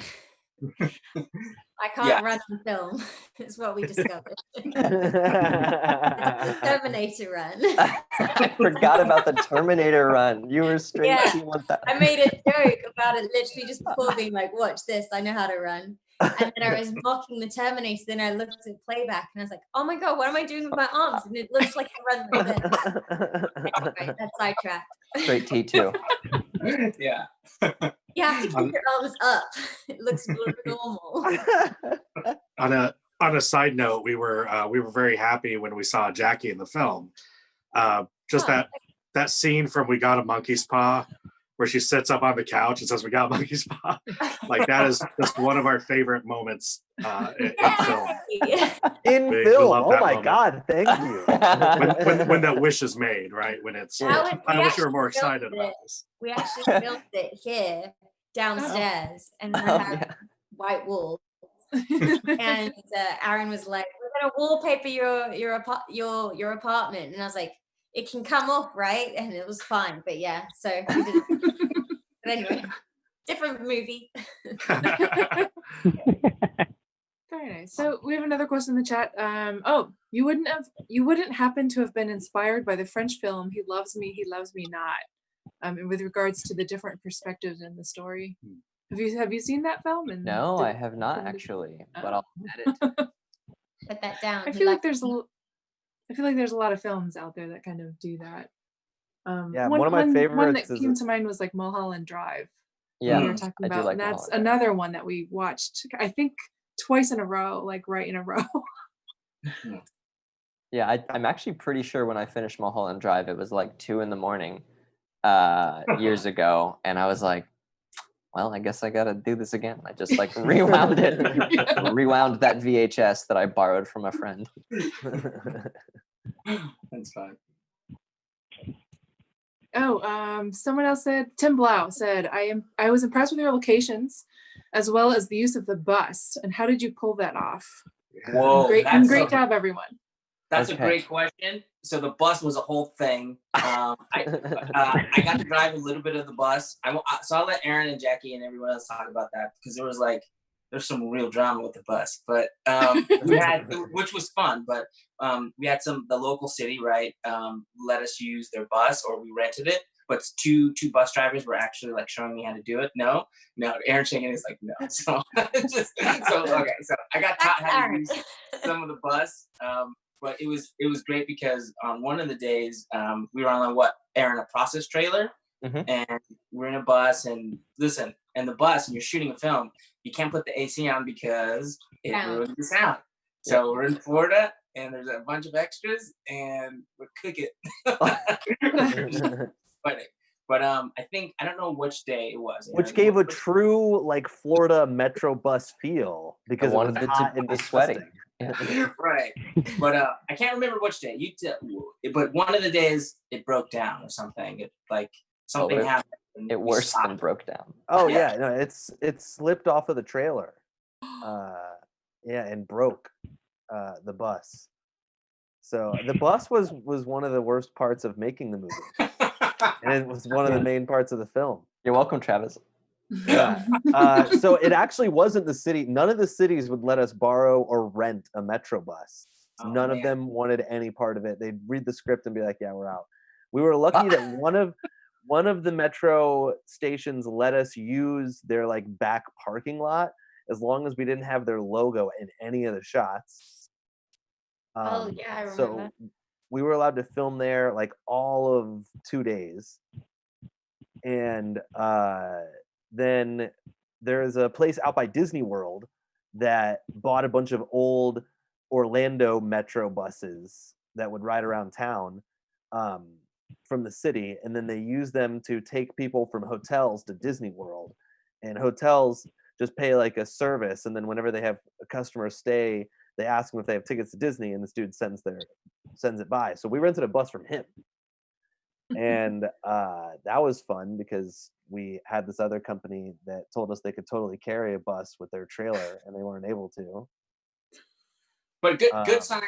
I can't run on film. Is what we discovered. Terminator run. I forgot about the Terminator run. You were straight T-1000. I made a joke about it literally just before, being like, watch this, I know how to run. And then I was mocking the Terminator, then I looked at playback and I was like, oh my god, what am I doing with my arms? And it looks like I run like this. Anyway, that's sidetracked. Straight T2. Yeah. You have to keep your arms up. It looks normal. On a side note, we were very happy when we saw Jackie in the film. That scene from We Got a Monkey's Paw, where she sits up on the couch and says, "We got a monkey's paw." Like, that is just one of our favorite moments in film. We love that moment. God, thank you. When that wish is made, right? When it's, I wish you were more excited about this. We actually filmed it here downstairs, and we have white walls. And Aaron was like, "We're gonna wallpaper your apartment," and I was like, "It can come off, right?" And it was fine, but yeah. So we did. But anyway, different movie. Very nice. So we have another question in the chat. You wouldn't happen to have been inspired by the French film "He Loves Me, He Loves Me Not," and with regards to the different perspectives in the story. Have you seen that film? No, I have not actually, but I'll edit. Put that down. I feel like there's a lot of films out there that kind of do that. One of my favorites. One that came to mind was like Mulholland Drive. Yeah, we were talking about, and that's another one that we watched, I think, twice in a row, like right in a row. Yeah, I'm actually pretty sure when I finished Mulholland Drive, it was like 2 a.m. Years ago, and I was like, well, I guess I gotta do this again. I just like rewound it, rewound that VHS that I borrowed from a friend. That's fine. Someone else said, Tim Blau said, I was impressed with your locations as well as the use of the bus. And how did you pull that off? Whoa, great job, everyone. That's a great question. So the bus was a whole thing. I got to drive a little bit of the bus. So I'll let Aaron and Jackie and everyone else talk about that, because there's some real drama with the bus. But we had, which was fun. But we had the local city, right, let us use their bus, or we rented it. But two bus drivers were actually like showing me how to do it. No, Aaron shaking is like no. So so I got taught how to use some of the bus. But it was great because on one of the days we were on a process trailer, and we're in a bus, and the bus, and you're shooting a film, you can't put the AC on because it ruins the sound. So we're in Florida, and there's a bunch of extras, and we're cooking. Funny. But I don't know which day it was. Which gave a true like Florida Metro bus feel, because I wanted it to be sweaty. Right. But I can't remember which day. But one of the days it broke down or something. It like something happened. And It we worse than stopped. broke down. Oh Yeah. yeah, no, it slipped off of the trailer. Yeah, and broke the bus. So the bus was one of the worst parts of making the movie, and it was one of the main parts of the film. You're welcome, Travis. Yeah. So it actually wasn't the city. None of the cities would let us borrow or rent a metro bus. Oh, None of man. them wanted any part of it. They'd read the script and be like, "Yeah, we're out." We were lucky that one of the metro stations let us use their like back parking lot as long as we didn't have their logo in any of the shots. Oh, yeah, I remember So that. we were allowed to film there like all of 2 days. And then there's a place out by Disney World that bought a bunch of old Orlando metro buses that would ride around town from the city, and then they use them to take people from hotels to Disney World. And hotels just pay like a service, and then whenever they have a customer stay, they ask them if they have tickets to Disney, and this dude sends it by. So we rented a bus from him. And that was fun because we had this other company that told us they could totally carry a bus with their trailer, and they weren't able to. But good sign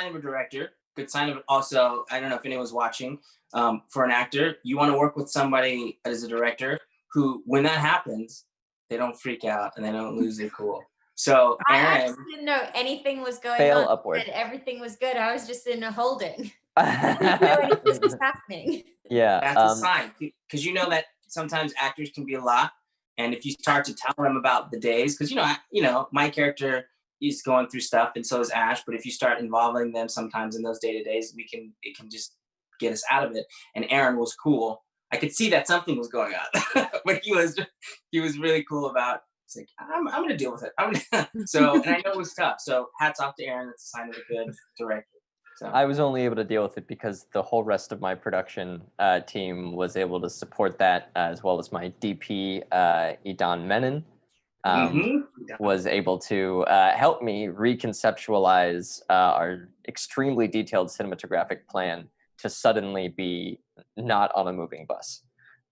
of a director. Good sign of also, I don't know if anyone's watching, for an actor, you want to work with somebody as a director who, when that happens, they don't freak out and they don't lose their cool. So I Aaron, actually didn't know anything was going Fail on. upward. And everything was good. I was just in a holding. I didn't know anything was happening. Yeah. that's a sign, because you know that sometimes actors can be a lot, and if you start to tell them about the days, because my character is going through stuff, and so is Ash. But if you start involving them sometimes in those day-to-days, it can just get us out of it. And Aaron was cool. I could see that something was going on, but he was really cool about. It's like I'm gonna deal with it. So, and I know it was tough. So hats off to Aaron. That's a sign of a good director. So. I was only able to deal with it because the whole rest of my production team was able to support that, as well as my DP, Idan Menon, was able to help me reconceptualize our extremely detailed cinematographic plan to suddenly be not on a moving bus.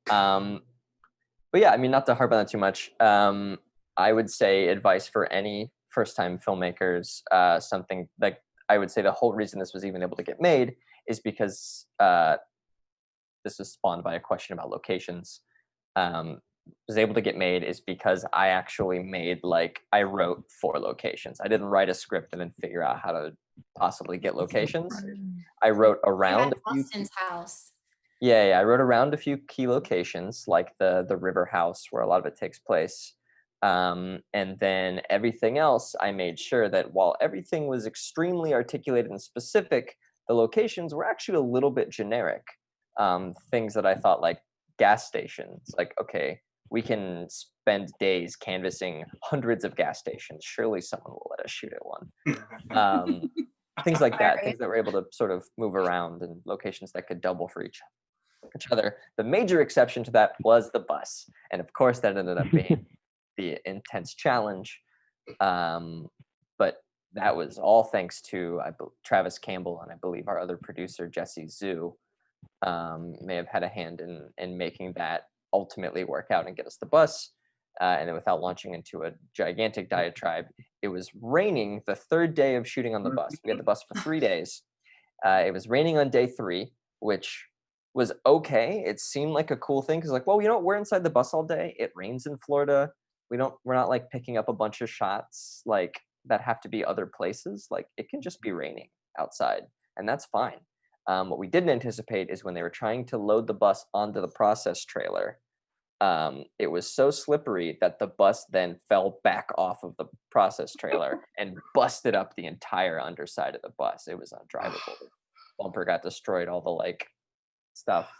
But yeah, I mean, not to harp on that too much, I would say advice for any first-time filmmakers, something like, I would say the whole reason this was even able to get made is because this was spawned by a question about locations. Was able to get made is because I actually I wrote 4 locations. I didn't write a script and then figure out how to possibly get locations. I wrote around Austin's house. Yeah, I wrote around a few key locations, like the river house where a lot of it takes place. And then everything else, I made sure that while everything was extremely articulated and specific, the locations were actually a little bit generic. Things that I thought, like gas stations, like, okay, we can spend days canvassing hundreds of gas stations. Surely someone will let us shoot at one. Things like that, things that were able to sort of move around, and locations that could double for each other. The major exception to that was the bus. And of course, that ended up being the intense challenge, but that was all thanks to Travis Campbell, and I believe our other producer Jesse Zhu may have had a hand in making that ultimately work out and get us the bus. And then, without launching into a gigantic diatribe, it was raining the 3rd day of shooting on the bus. We had the bus for 3 days. It was raining on day 3, which was okay. It seemed like a cool thing because, like, well, we're inside the bus all day. It rains in Florida. We're not like picking up a bunch of shots like that have to be other places. Like, it can just be raining outside, and that's fine. What we didn't anticipate is when they were trying to load the bus onto the process trailer, it was so slippery that the bus then fell back off of the process trailer and busted up the entire underside of the bus. It was undrivable. The bumper got destroyed, all the stuff.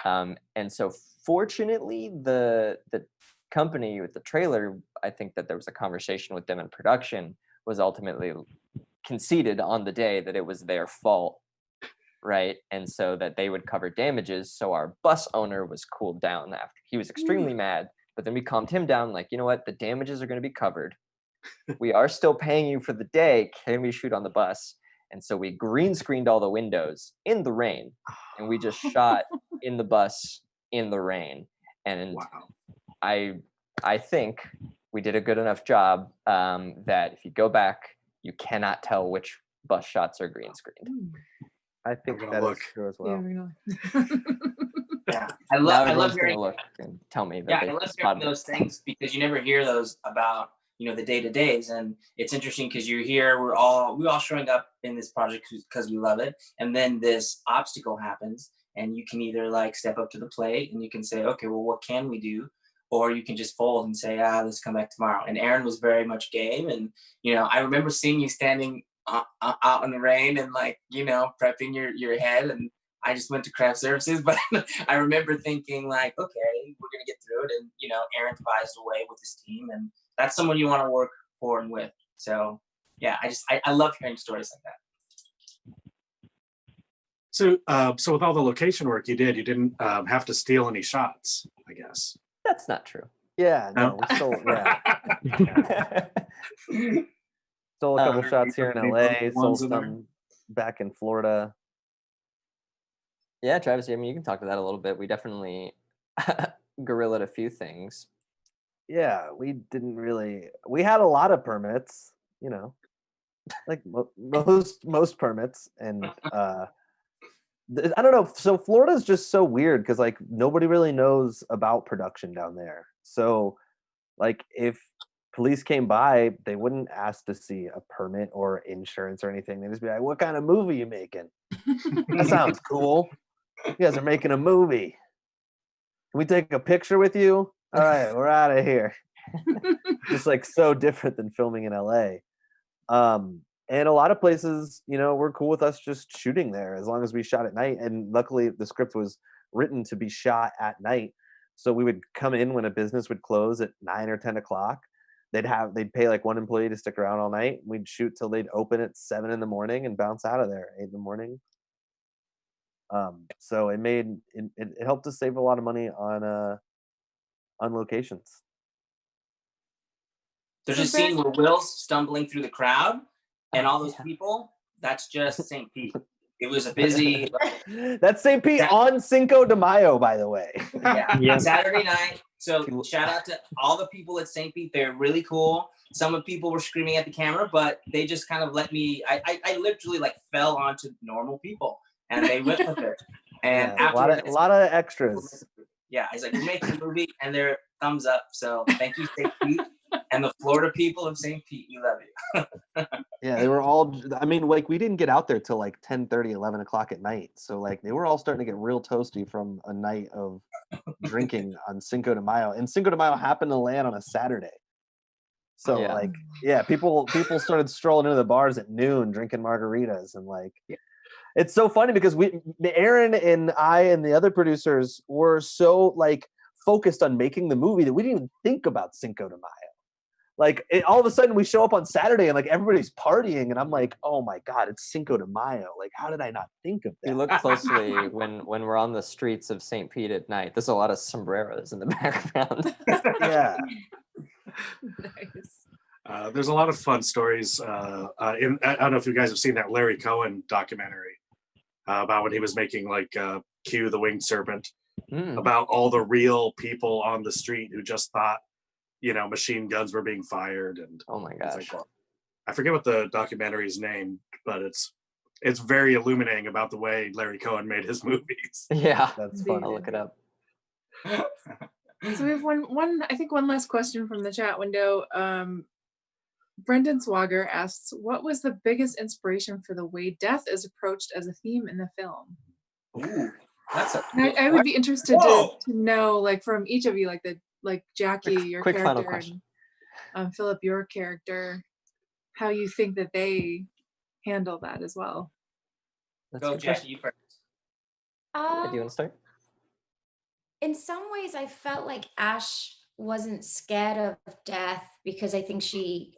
And so fortunately, the company with the trailer, I think that there was a conversation with them in production, was ultimately conceded on the day that it was their fault, right? And so that they would cover damages. So our bus owner was cooled down after. He was extremely mad, but then we calmed him down, like, you know what, the damages are going to be covered. we are still paying you for the day. Can we shoot on the bus? And so we green screened all the windows in the rain, and we just shot in the bus in the rain. And Wow. I think we did a good enough job that if you go back, you cannot tell which bus shots are green screened. I think gonna that is look. true as Yeah, well. we know. Yeah, Now I love everyone's hearing. gonna look and tell me that Yeah, they I love hearing spotted it. those things because you never hear those about, you know, the day-to-days. And it's interesting because you're here, we all showing up in this project because we love it, and then this obstacle happens, and you can either like step up to the plate and you can say, okay, well, what can we do? Or you can just fold and say, let's come back tomorrow. And Aaron was very much game, and you know, I remember seeing you standing out in the rain and like, you know, prepping your head. And I just went to craft services, but I remember thinking like, okay, we're gonna get through it. And you know, Aaron devised a way with his team, and that's someone you want to work for and with. So yeah, I love hearing stories like that. So, so with all the location work you did, you didn't have to steal any shots, I guess. That's not true. Yeah, no, No? we stole, stole a couple shots here in Any LA, notable sold ones in there? some back in Florida. Yeah, Travis, I mean, you can talk to that a little bit. We definitely guerrillaed a few things. Yeah, we didn't really. We had a lot of permits, you know, like most permits, and I don't know. So Florida's just so weird because like nobody really knows about production down there. So, like, if police came by, they wouldn't ask to see a permit or insurance or anything. They'd just be like, "What kind of movie you making? That sounds cool. You guys are making a movie. Can we take a picture with you? All right, we're out of here." Just like so different than filming in LA. And a lot of places, you know, were cool with us just shooting there as long as we shot at night. And luckily the script was written to be shot at night. So we would come in when a business would close at 9 or 10 o'clock. They'd pay like one employee to stick around all night. We'd shoot till they'd open at 7 in the morning and bounce out of there at 8 in the morning. So it helped us save a lot of money on locations. There's So a scene Brent- where Will's stumbling through the crowd, and all those Yeah. people. That's just St. Pete. It was a busy. That's St. Pete on Cinco de Mayo, by the way. Yeah. Yeah. Saturday night. So shout out to all the people at St. Pete. They're really cool. Some of the people were screaming at the camera, but they just kind of let me. I literally like fell onto normal people, and they went with it. And Yeah, a lot of extras. yeah, he's like, we're making a movie, and they're thumbs up. So thank you, St. Pete, and the Florida people of St. Pete. We love you. Yeah, they were all, I mean, like we didn't get out there till like 10:30, 11 o'clock at night. So like they were all starting to get real toasty from a night of drinking on Cinco de Mayo. And Cinco de Mayo happened to land on a Saturday. So Yeah. like, yeah, people started strolling into the bars at noon drinking margaritas and like, it's so funny because Aaron and I and the other producers were so like focused on making the movie that we didn't even think about Cinco de Mayo. Like all of a sudden we show up on Saturday and like everybody's partying and I'm like, oh my God, it's Cinco de Mayo. Like, how did I not think of If you that? look closely when we're on the streets of St. Pete at night, there's a lot of sombreros in the background. Yeah. Nice. There's a lot of fun stories. I don't know if you guys have seen that Larry Cohen documentary about when he was making like Q the Winged Serpent, about all the real people on the street who just thought, you know, machine guns were being fired. And Oh my it's gosh. like, I forget what the documentary's name, but it's very illuminating about the way Larry Cohen made his movies. Yeah, That's Indeed. fun. I'll look it up. So we have one I think one last question from the chat window. Brendan Swagger asks, what was the biggest inspiration for the way death is approached as a theme in the film? Ooh, that's a. And I would be interested Whoa. to know, like, from each of you, like Jackie, your quick final character, question. and Philip, your character, how you think that they handle that as well. That's a Go, good Jackie, question. you first. Yeah, do you want to start? In some ways, I felt like Ash wasn't scared of death because I think she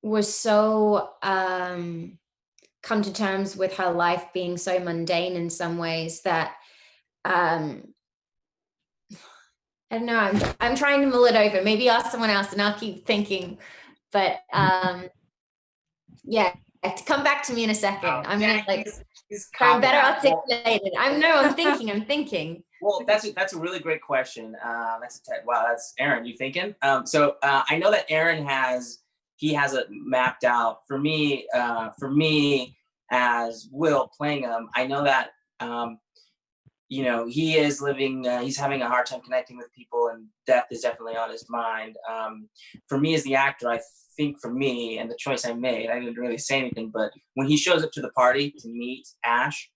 was so come to terms with her life being so mundane in some ways that and I don't know. I'm trying to mull it over. Maybe ask someone else, and I'll keep thinking. But yeah, come back to me in a second. I'm gonna like try and better articulate it. I'm thinking. I'm thinking. Well, that's a really great question. Wow, that's Aaron. You thinking? So I know that Aaron has it mapped out for me. For me as Will playing him, I know that he is living. He's having a hard time connecting with people, and death is definitely on his mind. For me as the actor, I think for me and the choice I made, I didn't really say anything, but when he shows up to the party to meet Ash,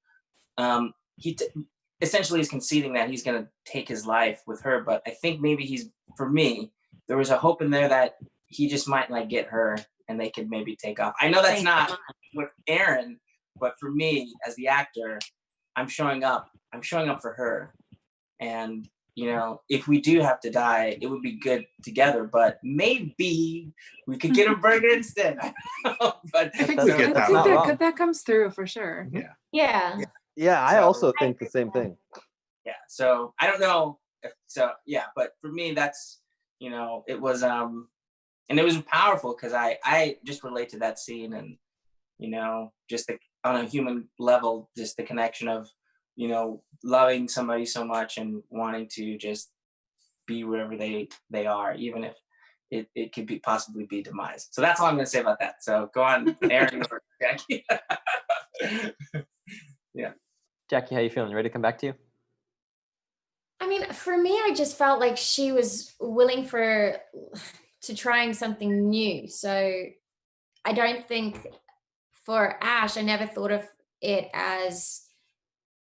essentially is conceding that he's going to take his life with her. But I think maybe for me, there was a hope in there that he just might like get her and they could maybe take off. I know that's not with Aaron, but for me as the actor, I'm showing up for her. And, if we do have to die, it would be good together, but maybe we could get a burger instead. But I think that comes through for sure. Yeah. Yeah, I also think the same thing. Yeah, so I don't know but for me that's it was and it was powerful because I just relate to that scene, and just on a human level, just the connection of loving somebody so much and wanting to just be wherever they are, even if it could possibly be demise. So that's all I'm going to say about that. So go on, Aaron or Jackie. Yeah. Jackie, how you feeling? Ready to come back to you? I mean, for me, I just felt like she was willing to trying something new. So I don't think for Ash, I never thought of it as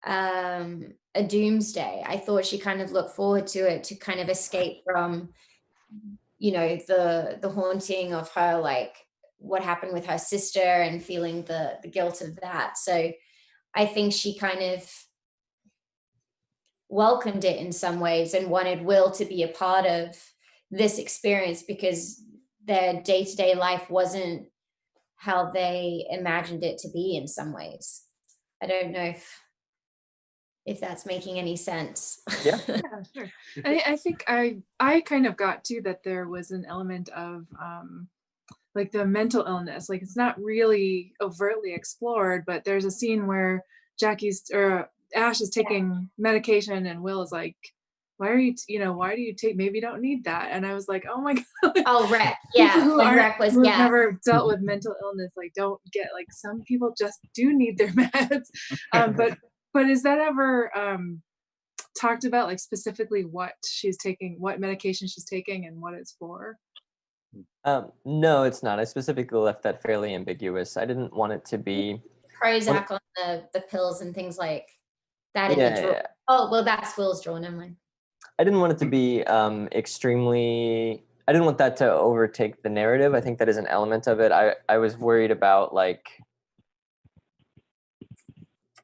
a doomsday. I thought she kind of looked forward to it to kind of escape from, the haunting of her, like what happened with her sister and feeling the guilt of that. So I think she kind of welcomed it in some ways and wanted Will to be a part of this experience because their day-to-day life wasn't how they imagined it to be in some ways. I don't know if that's making any sense. Yeah, sure. I think I kind of got to that there was an element of like the mental illness. Like it's not really overtly explored, but there's a scene where Ash is taking medication and Will is like, why do you take, maybe you don't need that. And I was like, oh my God. Oh, Rec. Yeah. Who've never dealt with mental illness, like don't get, like some people just do need their meds. But is that ever talked about, like specifically what she's taking, what medication she's taking and what it's for? No, it's not. I specifically left that fairly ambiguous. I didn't want it to be Prozac on the pills and things like that in Yeah, the drawer. yeah. Oh, well, that's Will's drawer. Never mind. I didn't want it to be extremely. I didn't want that to overtake the narrative. I think that is an element of it. I was worried about, like,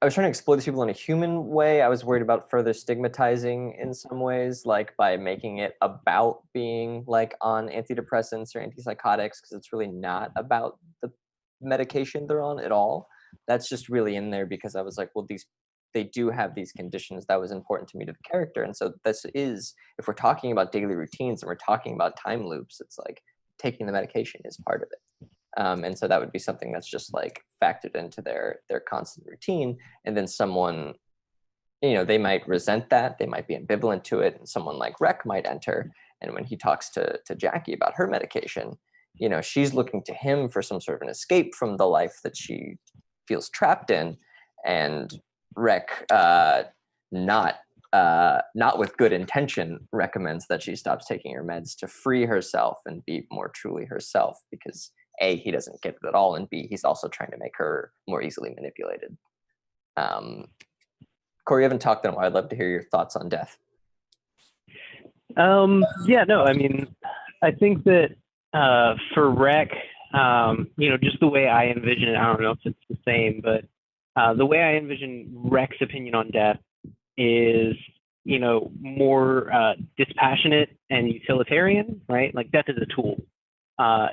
I was trying to explore these people in a human way. I was worried about further stigmatizing in some ways, like by making it about being like on antidepressants or antipsychotics, because it's really not about the medication they're on at all. That's just really in there because I was like, well, they do have these conditions. That was important to me to the character. And so this is, if we're talking about daily routines and we're talking about time loops, it's like taking the medication is part of it. And so that would be something that's just like factored into their constant routine. And then someone, they might resent that. They might be ambivalent to it. And someone like Rec might enter. And when he talks to Jackie about her medication, she's looking to him for some sort of an escape from the life that she feels trapped in. And Rec, not with good intention, recommends that she stops taking her meds to free herself and be more truly herself, because A, he doesn't get it at all, and B, he's also trying to make her more easily manipulated. Corey, you haven't talked in a while. I'd love to hear your thoughts on death. Yeah, no, I mean, I think that for Rec, just the way I envision it, I don't know if it's the same, but the way I envision Rec's opinion on death is, more dispassionate and utilitarian, right? Like death is a tool.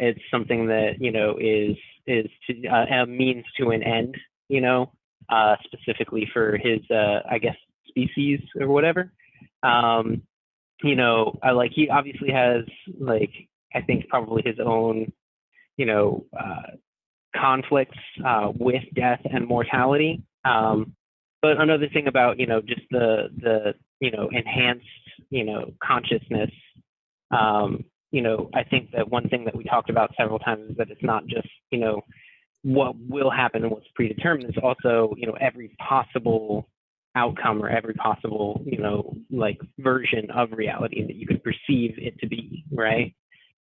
It's something that, is a means to an end, specifically for his, I guess, species or whatever. he obviously has, like, I think probably his own, conflicts with death and mortality. But another thing about, just the enhanced, consciousness, I think that one thing that we talked about several times is that it's not just, what will happen and what's predetermined. It's also, every possible outcome or every possible, like version of reality that you could perceive it to be, right?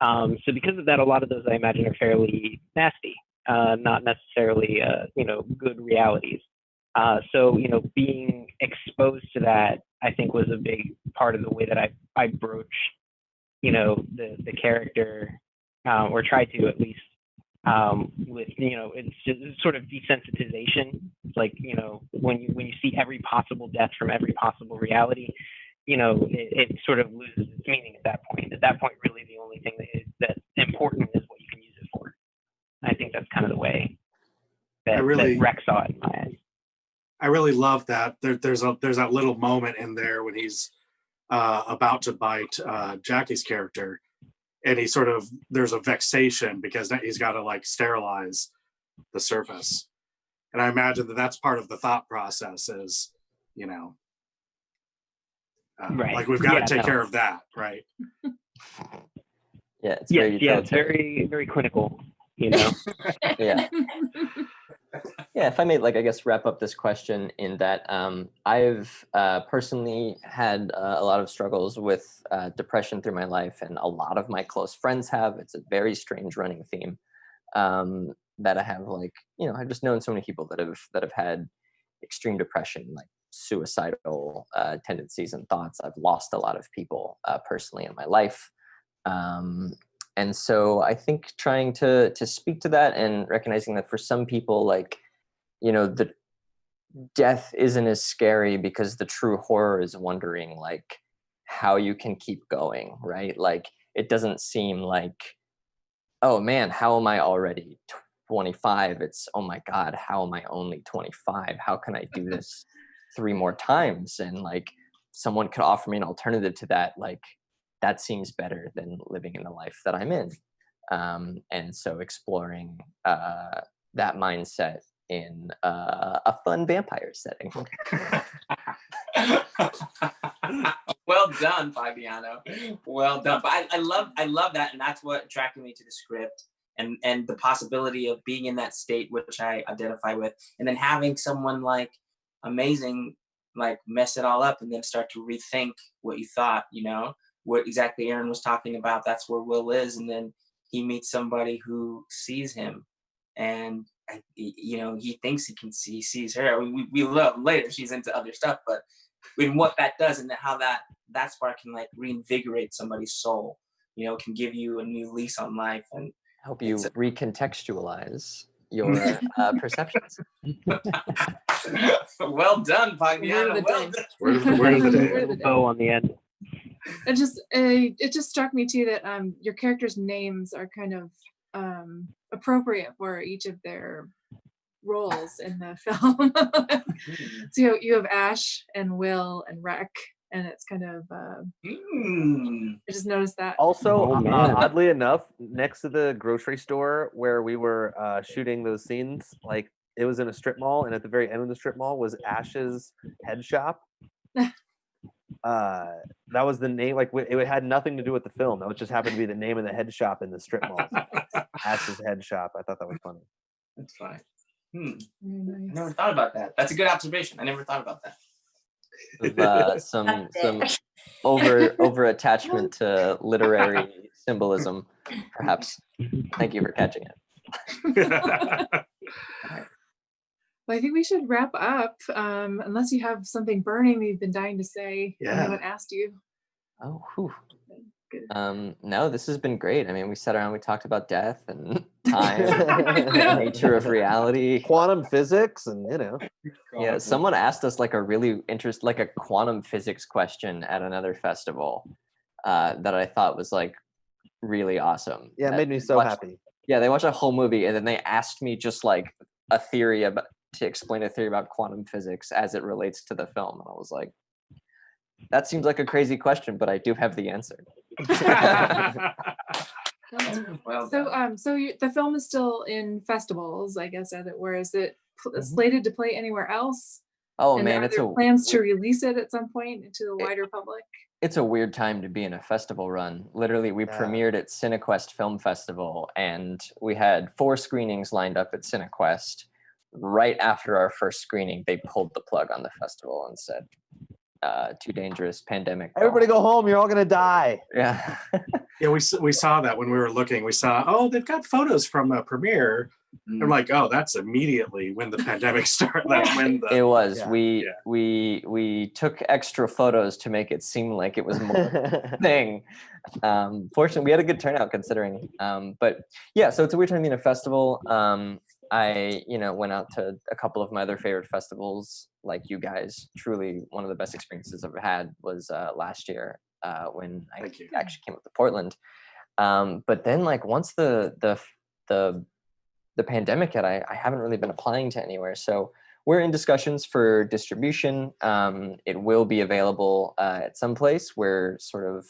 So because of that, a lot of those I imagine are fairly nasty, not necessarily, good realities. So, being exposed to that, I think, was a big part of the way that I broached, the character, or tried to at least, with, it's just sort of desensitization. It's like, when you see every possible death from every possible reality, it sort of loses its meaning at that point. At that point, really the only thing that's important is what you can use it for. I think that's kind of the way that Rex saw it in my eyes. I really love that. There's that little moment in there when he's about to bite Jackie's character, and there's a vexation because he's got to like sterilize the surface, and I imagine that's part of the thought process is, right. Like we've got to take care of that, right? Yeah, it's very, very clinical, Yeah. Yeah, if I may, like, I guess, wrap up this question in that I've personally had a lot of struggles with depression through my life, and a lot of my close friends have. It's a very strange running theme that I have, like, I've just known so many people that have had extreme depression, like suicidal tendencies and thoughts. I've lost a lot of people personally in my life. And so I think trying to speak to that and recognizing that for some people, like, the death isn't as scary because the true horror is wondering, like, how you can keep going, right? Like, it doesn't seem like, oh man, how am I already 25? It's, oh my God, how am I only 25? How can I do this 3 more times? And like, someone could offer me an alternative to that. Like, that seems better than living in the life that I'm in. And so exploring that mindset in a fun vampire setting. Well done, Fabiano. Well done. But I love that, and that's what attracted me to the script and the possibility of being in that state, which I identify with, and then having someone like amazing like mess it all up and then start to rethink what you thought, what exactly Aaron was talking about. That's where Will is, and then he meets somebody who sees him, and he thinks he sees her. We love later she's into other stuff, but in what that does and how that spark can like reinvigorate somebody's soul, can give you a new lease on life and help you recontextualize your perceptions. Well done, Fabiano. Well done. Word of the day. Bow on the end. It just struck me too that your characters' names are kind of appropriate for each of their roles in the film. So you have Ash and Will and Rec, and it's kind of I just noticed that. Also, oddly enough, next to the grocery store where we were shooting those scenes, like, it was in a strip mall, and at the very end of the strip mall was Ash's head shop. That was the name. Like, it had nothing to do with the film. That just happened to be the name of the head shop in the strip mall. Ash's head shop. I thought that was funny. That's fine. Nice. I never thought about that. That's a good observation. I never thought about that. Some over attachment to literary symbolism, perhaps. Thank you for catching it. Well, I think we should wrap up, unless you have something burning that you've been dying to say. Yeah. I haven't asked you. Oh, whew. No, this has been great. I mean, we sat around, we talked about death and time, nature of reality, quantum physics, and Yeah, someone asked us like a quantum physics question at another festival that I thought was like really awesome. Yeah, it made me so happy. Yeah, they watched a whole movie and then they asked me just like to explain a theory about quantum physics as it relates to the film, and I was like, That seems like a crazy question, but I do have the answer. Well So, done. the film is still in festivals, I guess, as it were. Is it slated to play anywhere else? Oh And man, are there plans to release it at some point to the wider public? it's a weird time to be in a festival run. Literally, we premiered at CineQuest Film Festival, and we had 4 screenings lined up at CineQuest. Right after our first screening, they pulled the plug on the festival and said, too dangerous, pandemic. Everybody go home. You're all gonna die. Yeah. Yeah, we saw that when we were looking. We saw, oh, they've got photos from a premiere. I'm like, oh, that's immediately when the pandemic started. That's when the It was. We took extra photos to make it seem like it was more thing. Fortunately, we had a good turnout considering. But yeah, so it's a weird time being a festival. I went out to a couple of my other favorite festivals, like you guys. Truly, one of the best experiences I've had was last year when I actually came up to Portland. But then, like, once the pandemic hit, I haven't really been applying to anywhere. So we're in discussions for distribution. It will be available at some place. We're sort of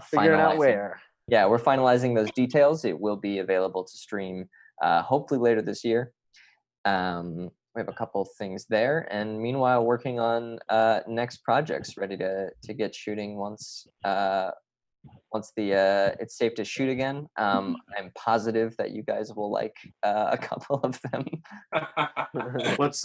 Figuring out finalizing. where. Yeah, we're finalizing those details. It will be available to stream hopefully later this year. We have a couple things there, and meanwhile working on next projects, ready to get shooting once it's safe to shoot again. I'm positive that you guys will like a couple of them. What's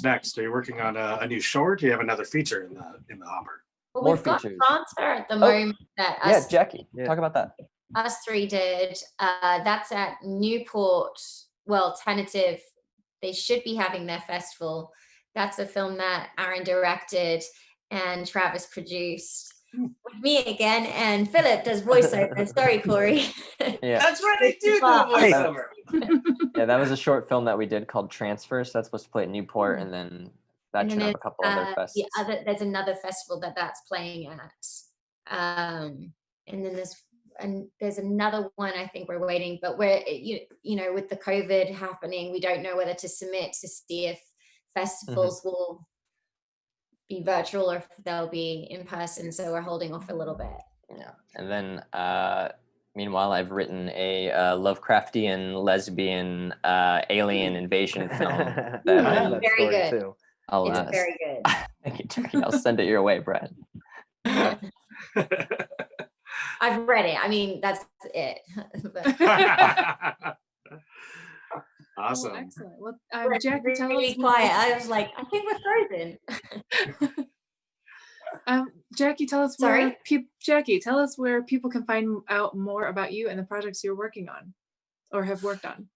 next? Are you working on a new short? Do you have another feature in the hopper? Well, More we've got features. transfer at the moment that Yeah, Jackie, talk about that. us 3 did. That's at Newport. Well, tentative. They should be having their festival. That's a film that Aaron directed and Travis produced. With me again, and Philip does voiceover. Sorry, Corey. Yeah. That's right, I do voiceover. Yeah, that was a short film that we did called Transfer. So that's supposed to play at Newport, and then that should have a couple other fests. There's another festival that's playing at. And then there's another one I think we're waiting, but we're with the COVID happening, we don't know whether to submit to see if festivals will be virtual or if they'll be in person. So we're holding off a little bit. Yeah, and then meanwhile, I've written a Lovecraftian lesbian alien invasion film. That's very good. Too. It's very good. Thank you, Jackie. I'll send it your way, Brad. I've read it. I mean, that's it. Awesome. Well, excellent. Well, Jackie, tell really us quiet. I was like, I think we're frozen. Jackie, tell us Sorry? Jackie, tell us where people can find out more about you and the projects you're working on or have worked on.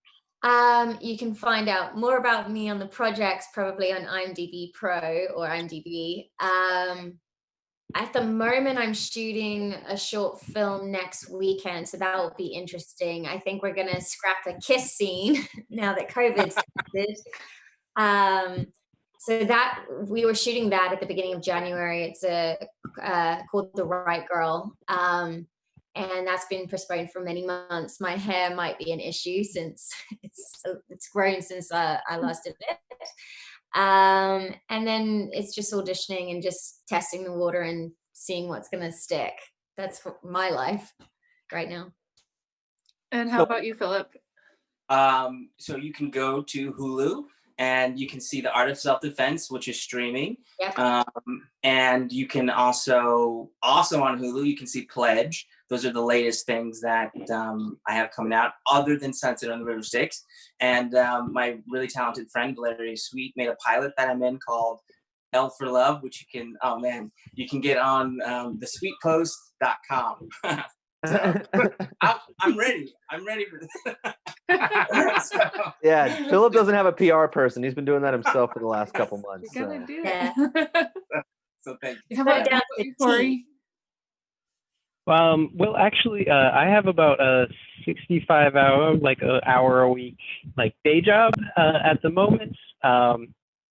You can find out more about me on the projects probably on IMDb Pro or IMDb. At the moment, I'm shooting a short film next weekend, so that will be interesting. I think we're going to scrap a kiss scene now that COVID's ended. So that we were shooting that at the beginning of January. It's called The Right Girl, and that's been postponed for many months. My hair might be an issue since it's grown since I last did it. And then it's just auditioning and just testing the water and seeing what's going to stick. That's my life right now. And how about you, Philip? So you can go to Hulu and you can see The Art of Self-Defense, which is streaming. Yep. And you can also on Hulu, you can see Pledge. Those are the latest things that I have coming out, other than Sunset on the River Styx. And my really talented friend, Valeria Sweet, made a pilot that I'm in called L for Love, which you can get on thesweetpost.com. So, I'm ready. I'm ready for this. Yeah, Philip doesn't have a PR person. He's been doing that himself for the last couple months. You gotta do Yeah. it. So thank you. How about you, Corey? Well, actually, I have about a 65-hour, like an hour a week, like day job at the moment. I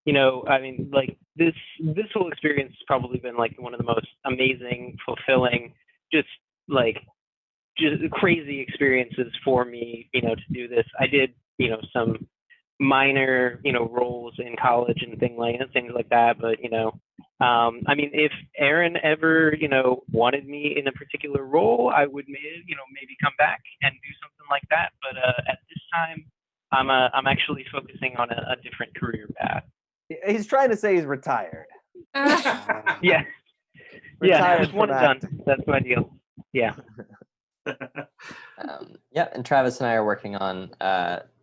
mean, like this whole experience has probably been like one of the most amazing, fulfilling, just crazy experiences for me, to do this. I did, some minor, roles in college and things like that, but I mean, if Aaron ever, wanted me in a particular role, I would, maybe come back and do something like that. But at this time, I'm actually focusing on a different career path. He's trying to say he's retired. Yeah. Yeah, Retired one from and done. acting. That's my deal. Yeah. Yeah, and Travis and I are working on.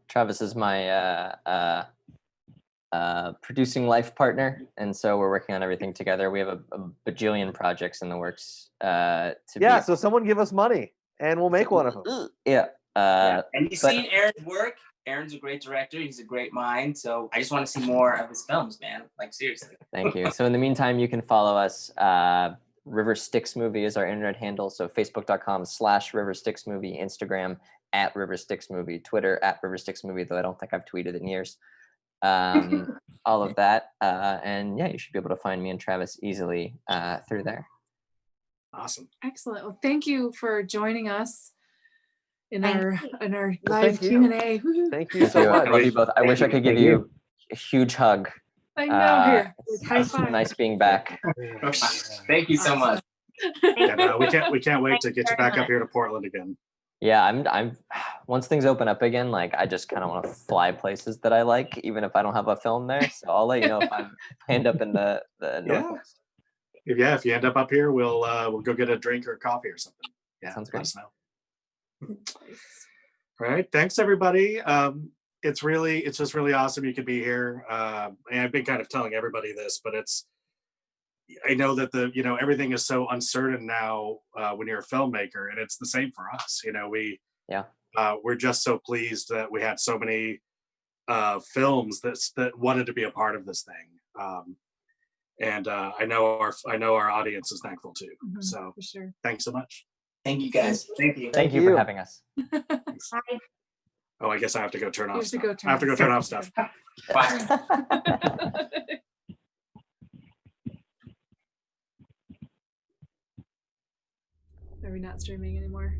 Travis is my producing life partner, and so we're working on everything together. We have a bajillion projects in the works. So someone give us money, and we'll make one of them. Yeah. And you've seen Aaron's work. Aaron's a great director. He's a great mind. So I just want to see more of his films, man. Like, seriously. Thank you. So in the meantime, you can follow us. River Styx Movie is our internet handle. So facebook.com/River Styx Movie, Instagram @River Styx Movie, Twitter @River Styx Movie, though I don't think I've tweeted in years. All of that. And yeah, you should be able to find me and Travis easily through there. Awesome. Excellent. Well, thank you for joining us in our Well, live thank you. Q&A. Thank you so much. I love you both. I wish I could give you a huge hug. I know. Here, like, high It's five. nice being back. Thank you so much. Yeah, no, we can't wait to get you back up here to Portland again. Yeah, I'm once things open up again, like I just kind of want to fly places that I like, even if I don't have a film there. So I'll let you know if I end up in the Northwest. If you end up here, we'll go get a drink or coffee or something. Yeah, Sounds let good. us know. All right, thanks everybody. It's just really awesome you could be here. And I've been kind of telling everybody this, but I know that everything is so uncertain now when you're a filmmaker, and it's the same for us. We're just so pleased that we had so many films that wanted to be a part of this thing. And I know our audience is thankful too. Mhm, So for sure. thanks so much. Thank you, guys. Thank you. Thank you for having us. Bye. Oh, I guess I have to go turn You off have to stuff. go turn I have to go off turn off stuff. stuff. Bye. Are we not streaming anymore?